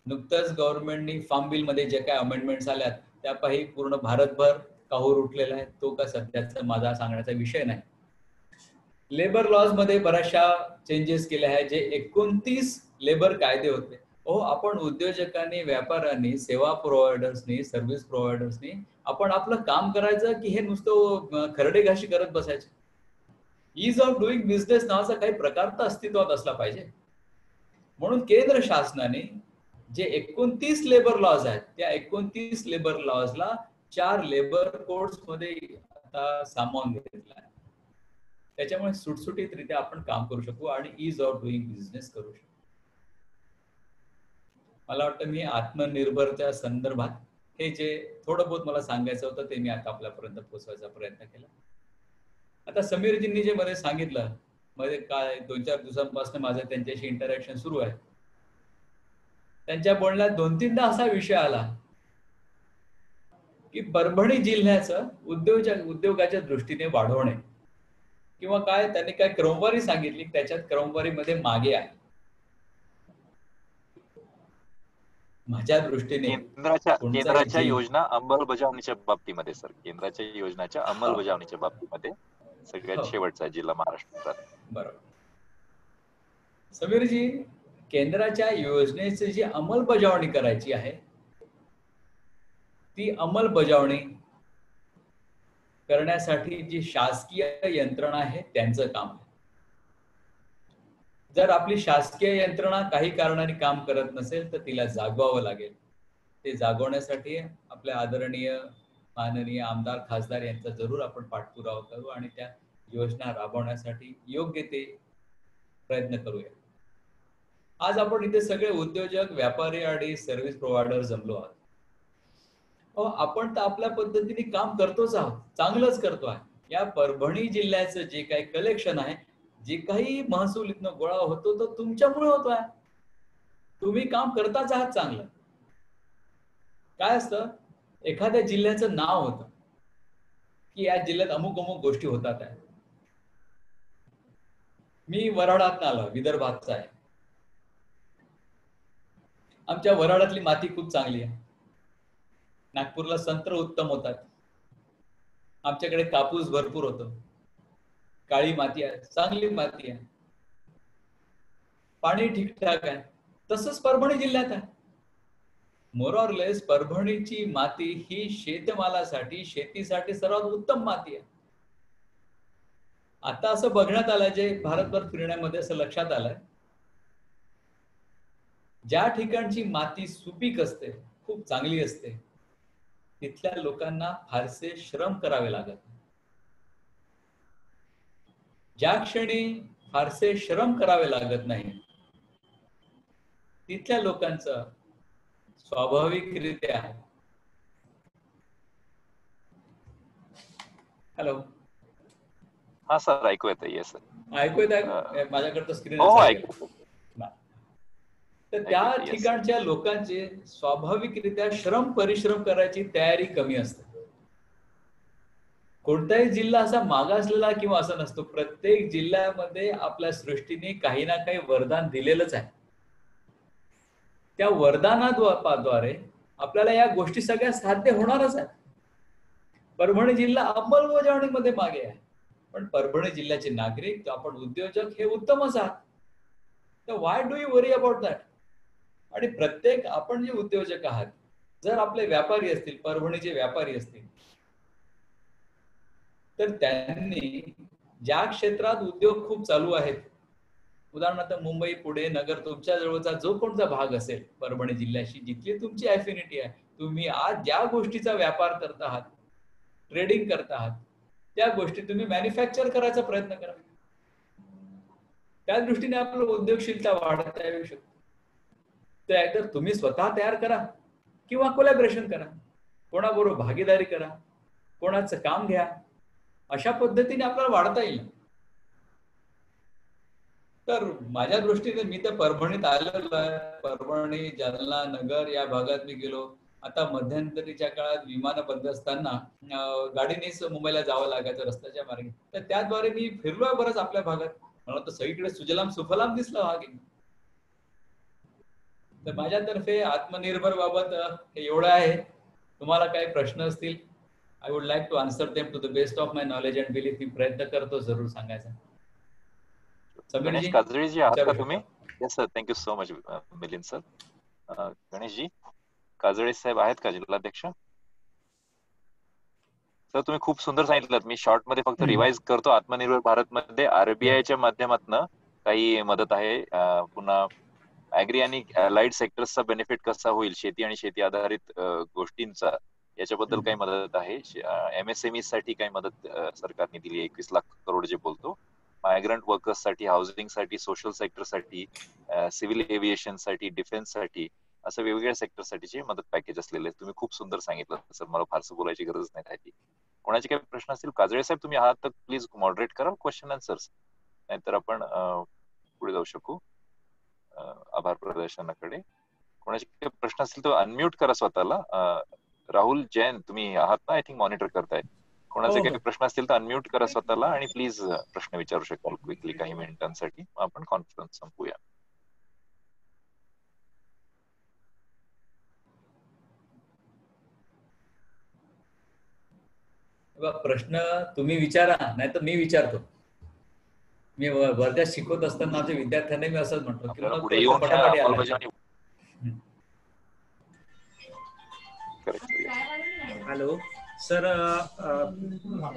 नुकतंच गव्हर्नमेंटनी फार्म बिल मध्ये जे काही अमेंडमेंट्स आल्यात त्यापायी पूर्ण भारतभर काहूर उठलेला आहे. तो का सध्याचा माझा सांगण्याचा विषय नाही. लेबर लॉज मध्ये बऱ्याचशा चेंजेस केले आहेत. जे 29 लेबर कायदे होते, आपण उद्योजकांनी, व्यापाऱ्यांनी, सेवा प्रोव्हायडर्सनी, सर्व्हिस प्रोव्हायडर्सनी आपण आपलं काम करायचं की हे नुसतं खरडे घाशी करत बसायचं? ईज ऑफ डुईंग बिझनेस नावाचा काही प्रकार तर अस्तित्वात असला पाहिजे. म्हणून केंद्र शासनाने जे 29 लेबर लॉज आहेत, त्या 29 लेबर लॉजला 4 लेबर कोड्स मध्ये आता सामावून घेतला आहे. त्याच्यामुळे सुटसुटीतरित्या आपण काम करू शकू आणि ईज ऑफ डुईंग बिझनेस करू शकू. मला वाटतं मी आत्मनिर्भरच्या संदर्भात हे जे थोडं बहुत मला सांगायचं होतं ते मी आता आपल्यापर्यंत पोहोचवायचा प्रयत्न केला. आता समीरजींनी जे मध्ये सांगितलं, मध्ये काय 2-4 दिवसांपासून माझं त्यांच्याशी इंटरॅक्शन सुरू आहे, त्यांच्या बोलण्यात 2-3दा असा विषय आला की परभणी जिल्ह्याचं उद्योगाच्या दृष्टीने वाढवणे किंवा काय, त्यांनी काय क्रमवारी सांगितली, त्याच्यात क्रमवारीमध्ये मागे आहे. माझ्या दृष्टीने केंद्राच्या योजना अंमलबजावणीच्या बाबतीमध्ये सर, केंद्राच्या योजनाच्या अंमलबजावणीच्या बाबतीमध्ये सगळ्यात शेवटचा जिल्हा महाराष्ट्रात. बरोबर. समीरजी, केंद्राच्या योजनेची जी अंमलबजावणी करायची आहे, ती अंमलबजावणी करण्यासाठी जी शासकीय यंत्रणा आहे त्यांचं काम आहे. जर आपली शासकीय यंत्रणा काही कारणाने काम करत नसेल तर तिला जागवावं लागेल. ते जागवण्यासाठी आपल्या आदरणीय माननीय आमदार खासदार यांचा जरूर आपण पाठपुरावा करू आणि त्या योजना राबवण्यासाठी योग्य ते प्रयत्न करूया. आज आपण इथे सगळे उद्योजक, व्यापारी आणि सर्व्हिस प्रोव्हायडर जमलो आहोत. आपण तर आपल्या पद्धतीने काम करतोच आहोत, चांगलंच करतो आहे. या परभणी जिल्ह्याचं जे काही कलेक्शन आहे, जे काही महसूल इथनं गोळा होतो तो तुमच्यामुळे होतो आहे. तुम्ही काम करताच आहात चांगलं. काय असतं, एखाद्या जिल्ह्याचं नाव होतं की या जिल्ह्यात अमुक अमुक गोष्टी होतात आहे. मी वराडात आलो, विदर्भातचा आहे. आमच्या वराडातली माती खूप चांगली आहे. नागपूरला संत्र उत्तम होतात. आमच्याकडे कापूस भरपूर होतो. काळी माती आहे, चांगली माती आहे, पाणी ठीकठाक आहे. तसंच परभणी जिल्ह्यात आहे. मोर ऑर लेस परभणीची माती ही शेतमालासाठी, शेतीसाठी सर्वात उत्तम माती आहे. आता असं बघण्यात आलं, जे भारतभर फिरण्यामध्ये असं लक्षात आलंय, ज्या ठिकाणची माती सुपीक असते, खूप चांगली असते, तिथल्या लोकांना फारसे श्रम करावे लागत. ज्या क्षणी फारसे श्रम करावे लागत नाही, तिथल्या लोकांचं स्वाभाविकरित्या, हॅलो, हा सर, ऐकू येतं. येस सर, ऐकू येत आहे. माझ्याकडे स्क्रीन तर त्या ठिकाणच्या लोकांचे स्वाभाविकरित्या श्रम परिश्रम करायची तयारी कमी असते. कोणताही जिल्हा असा मागासलेला किंवा असा नसतो. प्रत्येक जिल्ह्यामध्ये आपल्या सृष्टीने काही ना काही वरदान दिलेलंच आहे. त्या वरदानाद्वारे आपल्याला या गोष्टी सगळ्या साध्य होणारच आहेत. परभणी जिल्हा अंमलबजावणीमध्ये मागे आहे, पण परभणी जिल्ह्याचे नागरिक, आपण उद्योजक हे उत्तमच आहात. तर why do you worry about that? आणि प्रत्येक आपण जे उद्योजक आहात, जर आपले व्यापारी असतील, परभणीचे व्यापारी असतील, तर त्यांनी ज्या क्षेत्रात उद्योग खूप चालू आहेत, उदाहरणार्थ मुंबई, पुणे, नगर, तुमच्या जवळचा जो कोणता भाग असेल परभणी जिल्ह्याशी, जिथली तुमची ॲफिनिटी आहे, तुम्ही आज ज्या गोष्टीचा व्यापार करत आहात, ट्रेडिंग करत आहात, त्या गोष्टी तुम्ही मॅन्युफॅक्चर करायचा प्रयत्न करा. त्या दृष्टीने आपलं उद्योगशीलता वाढता येऊ शकते. तर एकतर तुम्ही स्वतः तयार करा किंवा कोलॅबरेशन करा, कोणाबरोबर भागीदारी करा, कोणाचं काम घ्या. अशा पद्धतीने आपल्याला वाढता येईल. तर माझ्या दृष्टीने मी तर परभणीत आलेलो आहे. परभणी, जालना, नगर या भागात मी गेलो. आता मध्यंतरीच्या काळात विमान बंद असताना गाडीनेच मुंबईला जावं लागायचं रस्त्याच्या मार्गे. तर त्याद्वारे मी फिरलोय बरंच आपल्या भागात. मला तर सगळीकडे सुजलाम सुफलाम दिसलं हा की. तर माझ्यातर्फे आत्मनिर्भर बाबत हे एवढं आहे. तुम्हाला काही प्रश्न असतील, I would like to answer them to the best of my knowledge and belief. मी प्रयत्न करतो जरूर सांगायचा. गणेश काजळी जी आहात का तुम्ही? Yes sir, thank you so much Milind sir. Ganeshji Kajale साहेब आहेत का जिल्हाध्यक्ष? सर तुम्ही खूप सुंदर सांगितलं. मी शॉर्ट मध्ये फक्त रिवाइज करतो. आत्मनिर्भर भारत मध्ये आरबीआयच्या माध्यमातून काही मदत आहे. पुन्हा ऍग्री आणि अलाइड सेक्टर्सचा बेनिफिट कसा होईल, शेती आणि शेती आधारित गोष्टींचा, याच्याबद्दल काही मदत आहे. MSME साठी काही मदत सरकारने दिली 21 लाख करोड जे बोलतो. मायग्रंट वर्कर्स साठी, हाऊसिंग साठी, सोशल सेक्टर साठी, सिव्हिल एव्हिएशन साठी, डिफेन्स साठी, असं वेगवेगळ्या सेक्टर साठीचे मदत पॅकेज असलेले तुम्ही खूप सुंदर सांगितलं सर. मला फारसं बोलायची गरज नाही राहिली. कोणाचे काही प्रश्न असतील काजळे साहेब तुम्ही आहात तर प्लीज मॉडरेट करा क्वेश्चन आन्सर्स, नाहीतर आपण पुढे जाऊ शकू आभार प्रदर्शनाकडे. कोणाचे काही प्रश्न असतील तर अनम्यूट करा स्वतःला. राहुल जैन तुम्ही आहात ना, आय थिंक मॉनिटर करताय. कोणाचे काही प्रश्न असतील तर अनम्यूट करा स्वतःला आणि प्लीज प्रश्न विचारू शकाल क्विकली काही मिनिटांसाठी. आपण कॉन्फरन्स संपूया. प्रश्न तुम्ही विचारा, नाही तर मी विचारतो. मी वर्गात शिकवत असताना माझ्या विद्यार्थ्यांना मी असंच म्हणतो की मग पुढे येऊन हॅलो सर,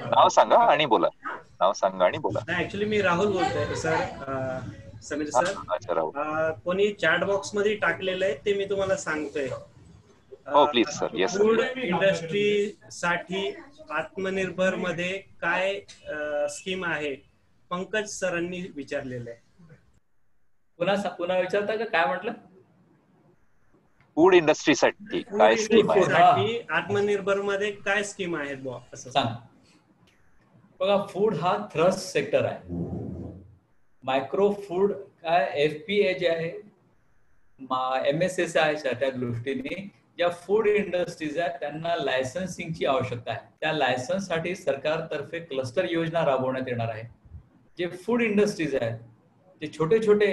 नाव सांगा आणि बोला. नाव सांगा आणि बोला. ऍक्च्युली मी राहुल बोलतोय सर. समीर सर, कोणी चॅट बॉक्स मध्ये टाकलेलं आहे ते मी तुम्हाला सांगतोय. हो please sir. Yes sir. Food industry साठी आत्मनिर्भर मध्ये काय स्कीम आहे, पंकज सरांनी विचारलेलं आहे. पुन्हा विचारता का? काय म्हटलं? फूड इंडस्ट्रीसाठी काय स्कीम आहे? आत्मनिर्भर मध्ये काय स्कीम आहेत बुवा असं सांग. बघा, फूड हा थ्रस्ट सेक्टर आहे. मायक्रो फूड काय FPA जे आहे, MSSI त्या दृष्टीने ज्या फूड इंडस्ट्रीज आहेत त्यांना लायसन्सिंगची आवश्यकता आहे. त्या लायसन्स साठी सरकारतर्फे क्लस्टर योजना राबवण्यात येणार आहे. जे फूड इंडस्ट्रीज आहेत, जे छोटे छोटे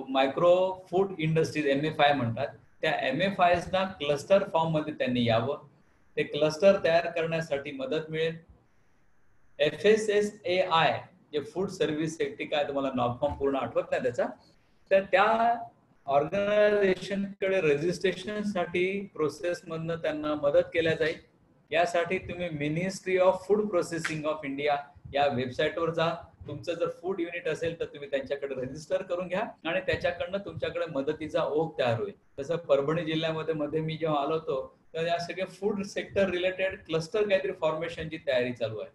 मायक्रो फूड इंडस्ट्रीज MFI म्हणतात, त्या MFIs ना क्लस्टर फॉर्म मध्ये त्यांनी यावं. ते क्लस्टर तयार करण्यासाठी मदत मिळेल. FSSAI जे फूड सर्व्हिस सेफ्टी काय, तुम्हाला नॉर्म फॉर्म पूर्ण आठवत नाही त्याचा, तर त्या ऑर्गनायझेशन कडे रजिस्ट्रेशन साठी प्रोसेस मधनं त्यांना मदत केल्या जाईल. यासाठी तुम्ही ministry of food processing of India या वेबसाईटवर जा. तुमचं जर फूड युनिट असेल तर तुम्ही त्यांच्याकडे रजिस्टर करून घ्या आणि त्याच्याकडनं तुमच्याकडे मदतीचा ओघ तयार होईल. तसं परभणी जिल्ह्यामध्ये मी जेव्हा आलो होतो तर या सगळे फूड सेक्टर रिलेटेड क्लस्टर काहीतरी फॉर्मेशनची तयारी चालू आहे.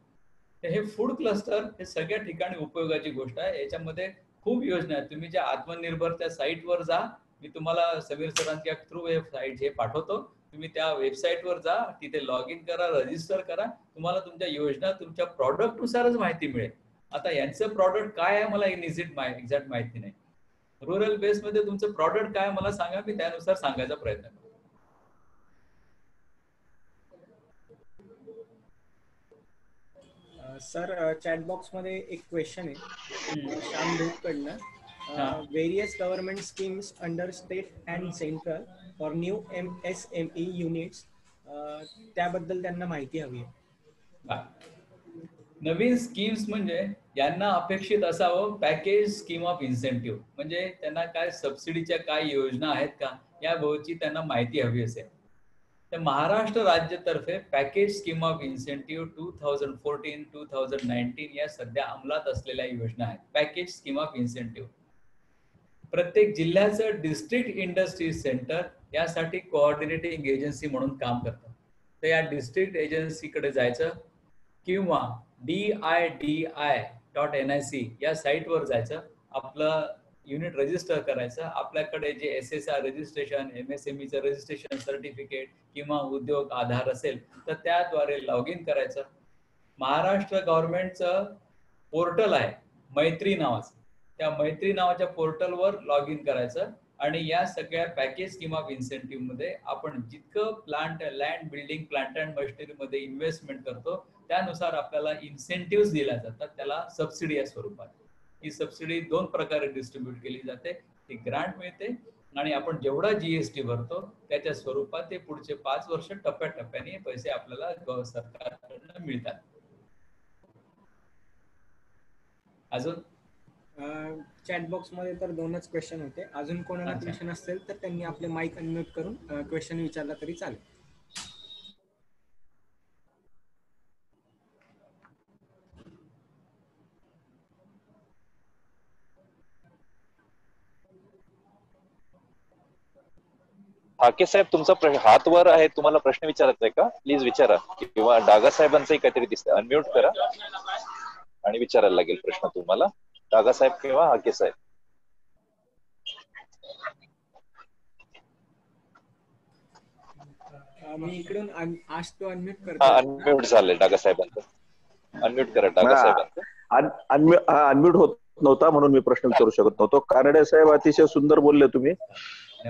तर हे फूड क्लस्टर हे सगळ्या ठिकाणी उपयोगाची गोष्ट आहे. याच्यामध्ये खूप योजना आहेत. तुम्ही ज्या आत्मनिर्भरच्या साईटवर जा, मी तुम्हाला समीर सरांच्या थ्रू वेबसाईट हे पाठवतो. तुम्ही त्या वेबसाईटवर जा, तिथे लॉग इन करा, रजिस्टर करा. तुम्हाला तुमच्या योजना तुमच्या प्रॉडक्ट नुसारच माहिती मिळेल. आता यांचं प्रॉडक्ट काय आहे मला एक्झॅक्ट माहिती नाही. रुरल बेस मध्ये तुमचं प्रॉडक्ट काय मला सांगा, मी त्यानुसार सांगायचा प्रयत्न करतो. सर, चॅट बॉक्स मध्ये एक क्वेश्चन आहे श्याम कडनं. Various government schemes under state and central for new MSME units, त्याबद्दल त्यांना माहिती हवी आहे. नवीन स्कीम्स म्हणजे यांना अपेक्षित असावं पॅकेज स्कीम ऑफ इन्सेंटिव्ह, म्हणजे त्यांना काय सबसिडीच्या काय योजना आहेत का याबाबतची त्यांना माहिती हवी असेल. तर महाराष्ट्र राज्यातर्फे पॅकेज स्कीम ऑफ इन्सेंटिव्ह 2014-2019 या सध्या अंमलात असलेल्या योजना आहेत. पॅकेज स्कीम ऑफ इन्सेंटिव्ह प्रत्येक जिल्ह्याचं डिस्ट्रिक्ट इंडस्ट्री सेंटर यासाठी कोऑर्डिनेटिंग एजन्सी म्हणून काम करतं. तर या डिस्ट्रिक्ट एजन्सीकडे जायचं किंवा DIDI.NIC या साईटवर जायचं, आपलं युनिट रजिस्टर करायचं. आपल्याकडे जे SSI रजिस्ट्रेशन, MSMEचं रजिस्ट्रेशन सर्टिफिकेट किंवा उद्योग आधार असेल तर त्याद्वारे लॉग इन करायचं. महाराष्ट्र गव्हर्नमेंटचं पोर्टल आहे मैत्री नावाचं, त्या मैत्री नावाच्या पोर्टलवर लॉग इन करायचं आणि या सगळ्या पॅकेज स्कीम ऑफ इन्सेंटिव्ह मध्ये आपण जितकं land building plant and machinery मध्ये इन्व्हेस्टमेंट करतो त्यानुसार आपल्याला इन्सेंटिव्ह दिल्या जातात, त्याला सबसिडी या स्वरूपात. ही सबसिडी 2 प्रकारे डिस्ट्रीब्यूट केली जाते. ती ग्रांट मिळते आणि आपण जेवढा GST भरतो त्याच्या स्वरूपात ते पुढचे 5 वर्ष टप्प्याटप्प्याने पैसे आपल्याला सरकारकडून मिळतात. अजून चॅट बॉक्स मध्ये तर 2च क्वेश्चन होते. अजून कोणाला अच्छा. क्वेश्चन असतील तर त्यांनी आपले माईक अनम्यूट करून क्वेश्चन विचारला तरी चालेल. हाके साहेब, तुमचा हात वर आहे, तुम्हाला प्रश्न विचारायचा आहे का? प्लीज विचारा. किंवा डागा साहेबांचंही काहीतरी दिसतंय, अनम्यूट करा आणि विचारायला लागेल प्रश्न तुम्हाला. डागा साहेब किंवा हाके साहेब. मी इकडून आज टू अनम्यूट हा, करतो. अनम्यूट झालंय डागा साहेबांचं. अनम्यूट करा डागा साहेबांचं. अनम्यूट होत नव्हता म्हणून मी प्रश्न विचारू शकत नव्हतो. कानडे साहेब, अतिशय सुंदर बोलले तुम्ही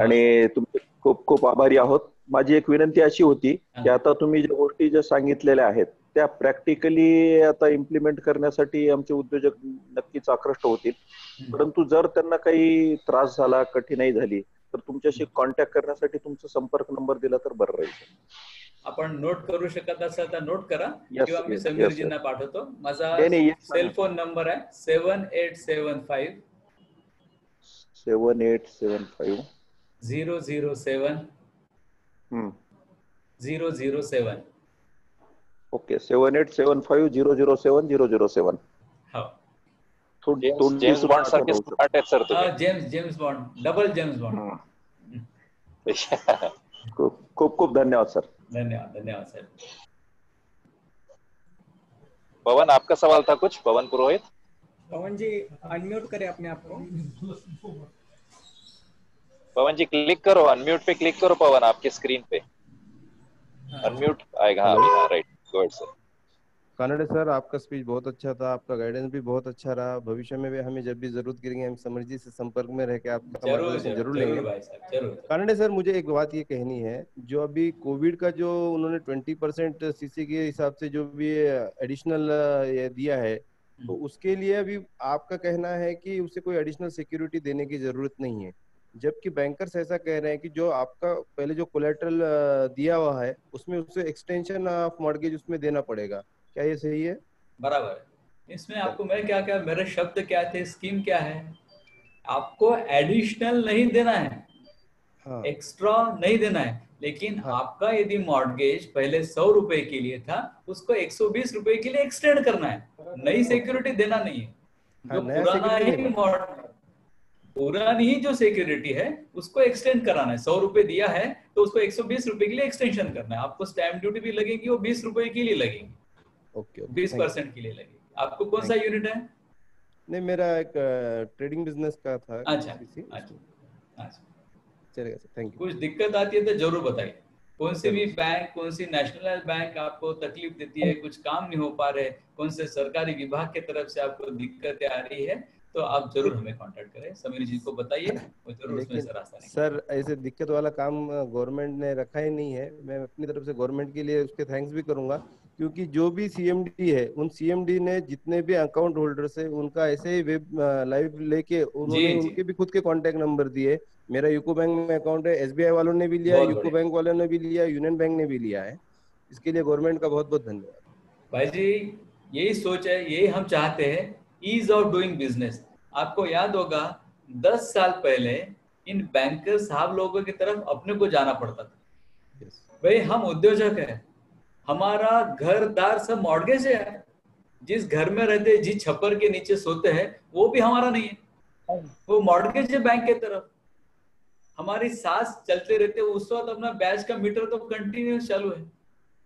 आणि तुमचे खूप खूप आभारी आहोत. माझी एक विनंती अशी होती की आता तुम्ही ज्या गोष्टी ज्या सांगितलेल्या आहेत त्या प्रॅक्टिकली आता इम्प्लिमेंट करण्यासाठी आमचे उद्योजक नक्कीच आकृष्ट होतील. परंतु जर त्यांना काही त्रास झाला, कठीणाई झाली तर तुमच्याशी कॉन्टॅक्ट करण्यासाठी तुमचा संपर्क नंबर दिला तर बरं राहील. आपण नोट करू शकत असाल तर नोट करा Yes, किंवा मी yes, समीरजींना yes. पाठवतो. माझा नाही, yes, सेल फोन नंबर आहे 7875 7875 007 007. ओके, 7875007007. हो, जेम्स बॉन्ड सारखे स्मार्ट आहेत सर तुम्ही. James bond, double James bond. खूप खूप धन्यवाद सर. धन्यवाद साहब. पवन, आपका सवाल था कुछ? पवन पुरोहित. पवन जी अनम्यूट करें अपने आप को. पवन जी क्लिक करो, अनम्यूट पे क्लिक करो पवन, आपके स्क्रीन पे अनम्यूट आएगा. हाँ, right, go ahead sir. Kanade sir, आपका स्पीच बहुत अच्छा था, आपका गाइडेंस भी बहुत अच्छा रहा. भविष्य में भी हमें जब भी जरूरत गिरेंगे हम समर जी से संपर्क में रह के आपका मार्गदर्शन जरूर लेंगे. भाई साहब, जरूर. कानडे सर, मुझे एक बात ये कहनी है, जो अभी कोविड का जो उन्होंने 20% सीसी के हिसाब से जो भी एडिशनल दिया है, तो उसके लिए अभी आपका कहना है कि उसे कोई एडिशनल सिक्योरिटी देने की जरूरत नहीं है, जबकि बैंकर्स ऐसा कह रहे हैं कि जो आपका पहले जो कोलेटरल दिया हुआ है उसमें उसे एक्सटेंशन ऑफ मॉर्गेज उसमें देना पड़ेगा. क्या ये सही है? बराबर. इसमें आपको मैं क्या क्या मेरे शब्द क्या थे, स्कीम क्या है, आपको एडिशनल नहीं देना है, एक्स्ट्रा नहीं देना है, लेकिन आपका यदि मॉर्गेज पहले 100 रुपए के लिए था उसको 120 रुपए के लिए एक्सटेंड करना है. नई सिक्योरिटी देना नहीं है. जो पुरानी ही जो सिक्योरिटी है उसको एक्सटेंड कराना है. 100 रुपए दिया है तो उसको 120 रुपए के लिए एक्सटेंशन करना है. आपको स्टैंप ड्यूटी भी लगेगी, वो 20 रुपए के लिए लगेगी. ओके, 20% के लिए लगेगी. आपको कौन सा यूनिट है? नहीं, मेरा एक ट्रेडिंग बिजनेस का था. अच्छा, चलेगा सर, थैंक यू. कुछ दिक्कत आती है तो जरूर बताइए. कौन सी भी बैंक, कौन सी नेशनल बैंक आपको तकलीफ देती है, कुछ काम नहीं हो पा रहे, कौन से सरकारी विभाग की तरफ से आपको दिक्कतें आ रही है, तो आप जरूर हमें कांटेक्ट करें. समीर जी को बताइए, वो जरूर उसमें से रास्ता निकालेंगे. सर, ऐसे दिक्कत वाला काम गवर्नमेंट ने रखा ही नहीं है. मैं अपनी तरफ से गवर्नमेंट के लिए उसके थैंक्स भी करूंगा, क्योंकि जो भी सीएमडी है उन सीएमडी ने जितने भी अकाउंट होल्डर्स है उनका ऐसे ही वेब लाइव लेके उन्होंने उनके भी खुद के कॉन्टेक्ट नंबर दिए. मेरा यूको बैंक में अकाउंट है, एसबीआई वालों ने भी लिया, यूको बैंक वालों ने भी लिया, यूनियन बैंक ने भी लिया है. इसके लिए गवर्नमेंट का बहुत बहुत धन्यवाद. भाई जी, यही सोच है, यही हम चाहते हैं, ईज ऑफ डूइंग बिजनेस. आपको याद होगा 10 साल पहले इन बैंकर साहब लोगों की तरफ अपने को जाना पड़ता था. भाई हम उद्योजक है, हमारा घरदार सब मॉर्गेज है. जिस घर में रहते, जिस छप्पर के नीचे सोते हैं, वो भी हमारा नहीं है, वो मॉर्गेज है बैंक के तरफ. हमारी सांस चलते रहते, उस वक्त अपना बैच का मीटर तो कंटिन्यूस चालू है.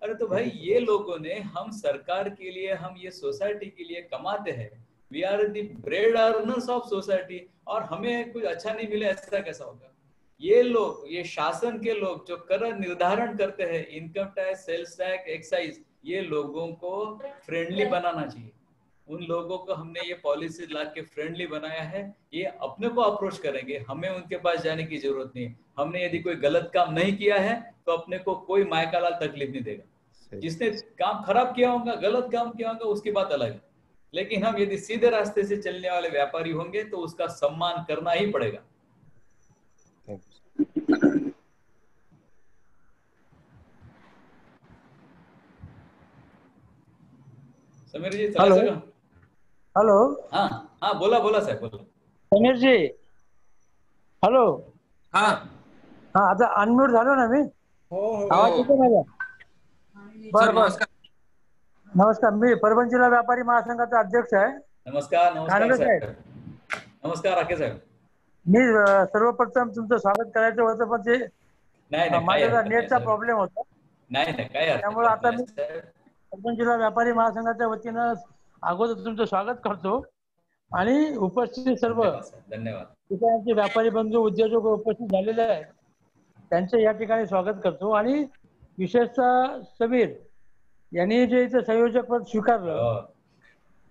अरे तो भाई ये लोगों ने, हम सरकार के लिए, हम ये सोसाइटी के लिए कमाते हैं. We are the bread earners of society, और हमें कुछ अच्छा नहीं मिले ऐसा कैसा होगा? ये लोग, ये शासन के लोग जो कर निर्धारण करते हैं, income tax, sales tax, excise, ये लोगों को फ्रेंडली बनाना चाहिए. उन लोगों को हमने ये पॉलिसी ला के फ्रेंडली बनाया है. ये अपने को अप्रोच करेंगे, हमें उनके पास जाने की जरूरत नहीं. हमने यदि कोई गलत काम नहीं किया है तो अपने को कोई मायकालाल तकलीफ नहीं देगा. जिसने काम खराब किया होगा, गलत काम किया होगा, उसकी बात अलग है. लेकिन हम यदि सीधे रास्ते से चलने वाले व्यापारी होंगे तो उसका सम्मान करना ही पड़ेगा. समीर जी, हेलो. हॅलो. हा हा, बोला बोला साहेब, बोला. समीरजी, हॅलो. हा हा, आता अनम्यूट झालो ना मी? हो हो. आवाज येतो माझा? सर बर बर. नमस्कार. नमस्कार, मी परभणी जिल्हा व्यापारी महासंघाचा अध्यक्ष आहे. नमस्कार नमस्कार कानडे साहेब. साहेब. नमस्कार राकेश साहेब. मी सर्वप्रथम तुमचं स्वागत करायचं होतं, पण ते नाही नाही, काही माझा हरकत नाही नेटचा सर. प्रॉब्लेम होता. नाही नाही, काही हरकत त्यामुळे आता नाही मी साहेब. परभणी जिल्हा व्यापारी महासंघाच्या वतीनं अगोदर तुमचं स्वागत करतो आणि उपस्थित सर्व धन्यवाद साहेब, धन्यवाद. ठिकाणचे व्यापारी बंधू, उद्योजक उपस्थित झालेले आहेत, त्यांचे या ठिकाणी स्वागत करतो. आणि विशेषतः समीर यांनी जे इथं संयोजक पद स्वीकारलं हो.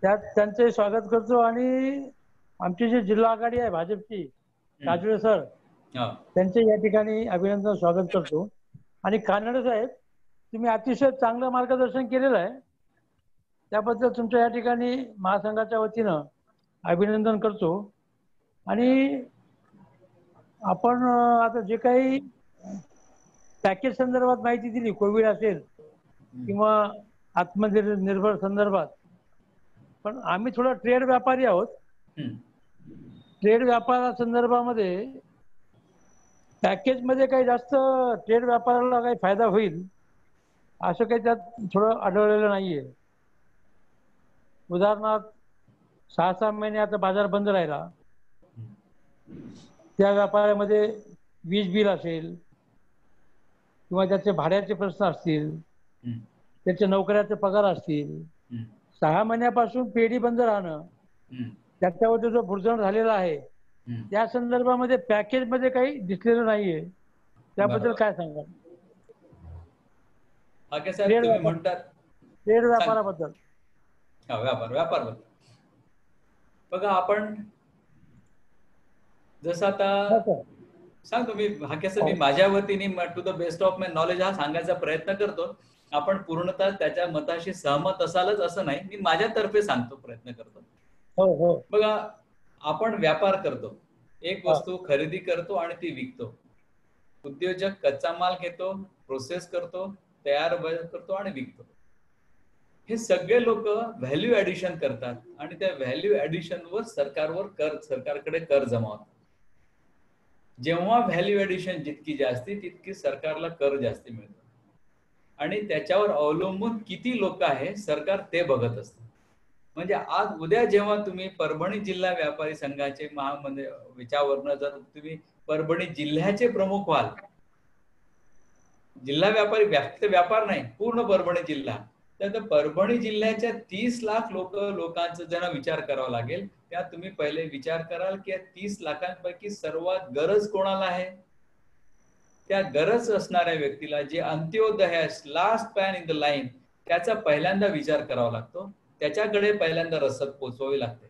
त्यात त्यांचे स्वागत करतो. आणि आमची जी जिल्हा आघाडी आहे भाजपची, काजळे सर, हा. त्यांचे या ठिकाणी अभिनंदन स्वागत करतो. आणि कानडे साहेब, तुम्ही अतिशय चांगलं मार्गदर्शन केलेलं आहे, त्याबद्दल तुमच्या या ठिकाणी महासंघाच्या वतीनं अभिनंदन करतो. आणि आपण आता जे काही पॅकेज संदर्भात माहिती दिली, कोविड असेल किंवा आत्मनिर्भर संदर्भात, पण आम्ही थोडा ट्रेड व्यापारी आहोत. ट्रेड व्यापारा संदर्भामध्ये पॅकेज मध्ये काही जास्त ट्रेड व्यापाराला काही फायदा होईल असं काही त्यात थोडं आढळलेलं नाहीये. उदाहरणार्थ 6-6 महिने आता बाजार बंद राहिला, त्या व्यापारामध्ये वीज बिल असेल किंवा त्याचे भाड्याचे प्रश्न असतील, त्याचे नोकऱ्याचे पगार असतील, 6 महिन्यापासून पेढी बंद राहणं, त्याच्यावर जो भुर्जण झालेला आहे, त्या संदर्भामध्ये पॅकेज मध्ये काही दिसलेलं नाहीये. त्याबद्दल काय सांगाल? साहेब तुम्ही म्हणतात ट्रेड व्यापाराबद्दल. व्यापार बद्दल बघा, आपण जसं आता सांगतो मी हाकेसर, मी माझ्या वतीने to the best of my knowledge हा सांगायचा प्रयत्न करतो. आपण पूर्णतः त्याच्या मताशी सहमत असालच असं नाही, मी माझ्यातर्फे सांगतो, प्रयत्न करतो. हो हो. बघा, आपण व्यापार करतो, एक वस्तू खरेदी करतो आणि ती विकतो. उद्योजक कच्चा माल घेतो, प्रोसेस करतो, तयार करतो आणि विकतो. हे सगळे लोक व्हॅल्यू ऍडिशन करतात आणि त्या व्हॅल्यू ऍडिशन वर सरकारकडे कर जमावतात. जेव्हा व्हॅल्यू ऍडिशन जितकी जास्ती तितकी सरकारला कर जास्ती मिळतो. आणि त्याच्यावर अवलंबून किती लोक आहे सरकार ते बघत असतं. म्हणजे आज उद्या जेव्हा तुम्ही परभणी जिल्हा व्यापारी संघाचे विचारवरनं जर तुम्ही परभणी जिल्ह्याचे प्रमुख व्हाल, जिल्हा व्यापारी व्यापार नाही, पूर्ण परभणी जिल्हा, तर परभणी जिल्ह्याच्या 30 लाख लोकांचा ज्यांना विचार करावा लागेल, त्या तुम्ही पहिले विचार कराल की 30 लाखांपैकी सर्वात गरज कोणाला आहे. त्या गरज असणाऱ्या व्यक्तीला, जे अंत्योदय आहे, last pan in the line, त्याचा पहिल्यांदा विचार करावा लागतो. त्याच्याकडे पहिल्यांदा रसद पोहोचवावी लागते.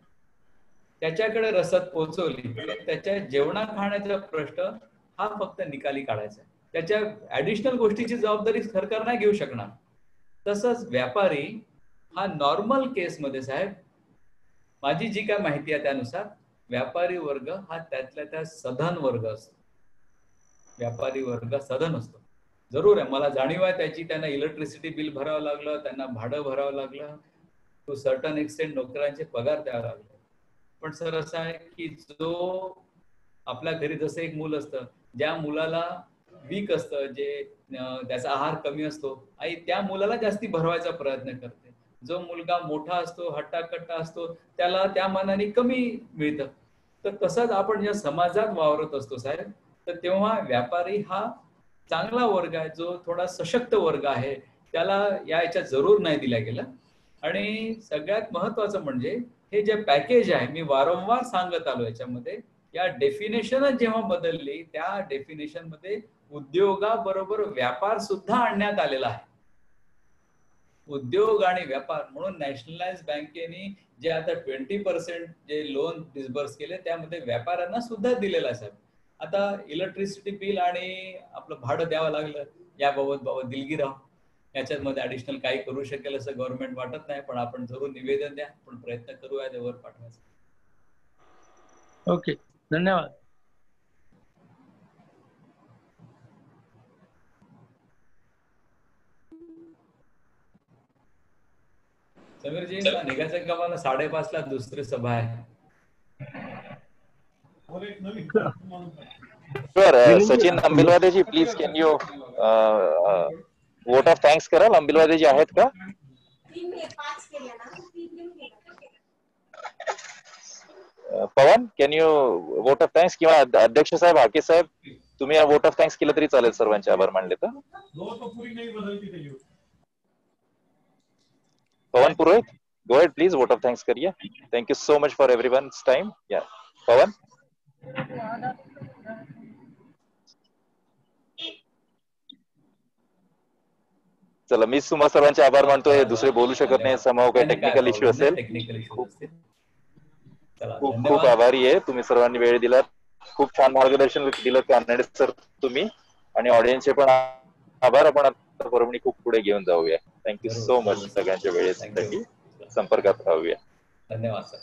त्याच्याकडे रसद पोहोचवली तर त्याच्या जेवणा खाण्याचा प्रश्न हा फक्त निकाली काढायचा आहे. त्याच्या ऍडिशनल गोष्टीची जबाबदारी सरकार नाही घेऊ शकणार. तसंच व्यापारी हा नॉर्मल केसमध्ये साहेब, माझी जी काय माहिती आहे त्यानुसार व्यापारी वर्ग हा त्यातल्या त्या सधन वर्ग असतो. व्यापारी वर्ग सधन असतो. जरूर आहे, मला जाणीव आहे त्याची. त्यांना इलेक्ट्रिसिटी बिल भरावं लागलं, त्यांना भाडं भरावं लागलं, टू सर्टन एक्सटेंट नोकरांचे पगार द्यावे लागले. पण सर असं आहे की जो आपल्या घरी जसं एक मूल असतं, ज्या मुलाला वीक असतं, जे त्याचा आहार कमी असतो, आई त्या मुलाला जास्ती भरवायचा प्रयत्न करते. जो मुलगा मोठा असतो, हट्टाकट्टा असतो, त्याला त्या मानाने कमी मिळतं. तर तसंच आपण ज्या समाजात वावरत असतो साहेब, तर तेव्हा व्यापारी हा चांगला वर्ग आहे, जो थोडा सशक्त वर्ग आहे, त्याला याच्या जरूर नाही दिल्या गेलं. आणि सगळ्यात महत्वाचं म्हणजे हे जे पॅकेज आहे, मी वारंवार सांगत आलो, याच्यामध्ये या डेफिनेशनच जेव्हा बदलली, त्या डेफिनेशन मध्ये उद्योगाबरोबर व्यापार सुद्धा आणण्यात आलेला आहे. उद्योग आणि व्यापार म्हणून नॅशनलाइज बँकेने जे आता 20% जे लोन डिस्बर्स केले, त्यामध्ये व्यापाऱ्यांना सुद्धा दिलेला आहे साहेब. आता इलेक्ट्रिसिटी बिल आणि आपलं भाडं द्यावं लागलं, याबाबत दिलगिरी याच्यामध्ये ऍडिशनल काही करू शकेल असं गव्हर्नमेंट वाटत नाही, पण आपण जरूर निवेदन द्या, पण प्रयत्न करूया त्यावर पाठवायचा. ओके, धन्यवाद. समीरजी निघायचं का? मला 5:30 ला दुसरी सभा आहे. Sachin Ambilwadeji please can you vote of thanks कराल? अंबिलवादेजी आहेत का? Pawan can you vote of thanks? किंवा अध्यक्ष साहेब, हाके साहेब, तुम्ही वोट ऑफ थँक्स केलं तरी चालेल, सर्वांचे आभार मानले तर. Pawan Purohit, go ahead please, vote of thanks करिए. Thank you so much for everyone's time. या पवन. चला, मीच तुम्हा सर्वांचे आभार मानतोय. दुसरे बोलू शकत नाही, समोर काही टेक्निकल इश्यू असेल. खूप खूप आभारी आहे, तुम्ही सर्वांनी वेळ दिला. खूप छान मार्गदर्शन दिलं कानडे सर तुम्ही, आणि ऑडियन्सचे पण आभार. आपण आता परभणी खूप पुढे घेऊन जाऊया. थँक्यू सो मच सगळ्यांच्या वेळेसाठी. संपर्कात राहूया. धन्यवाद सर.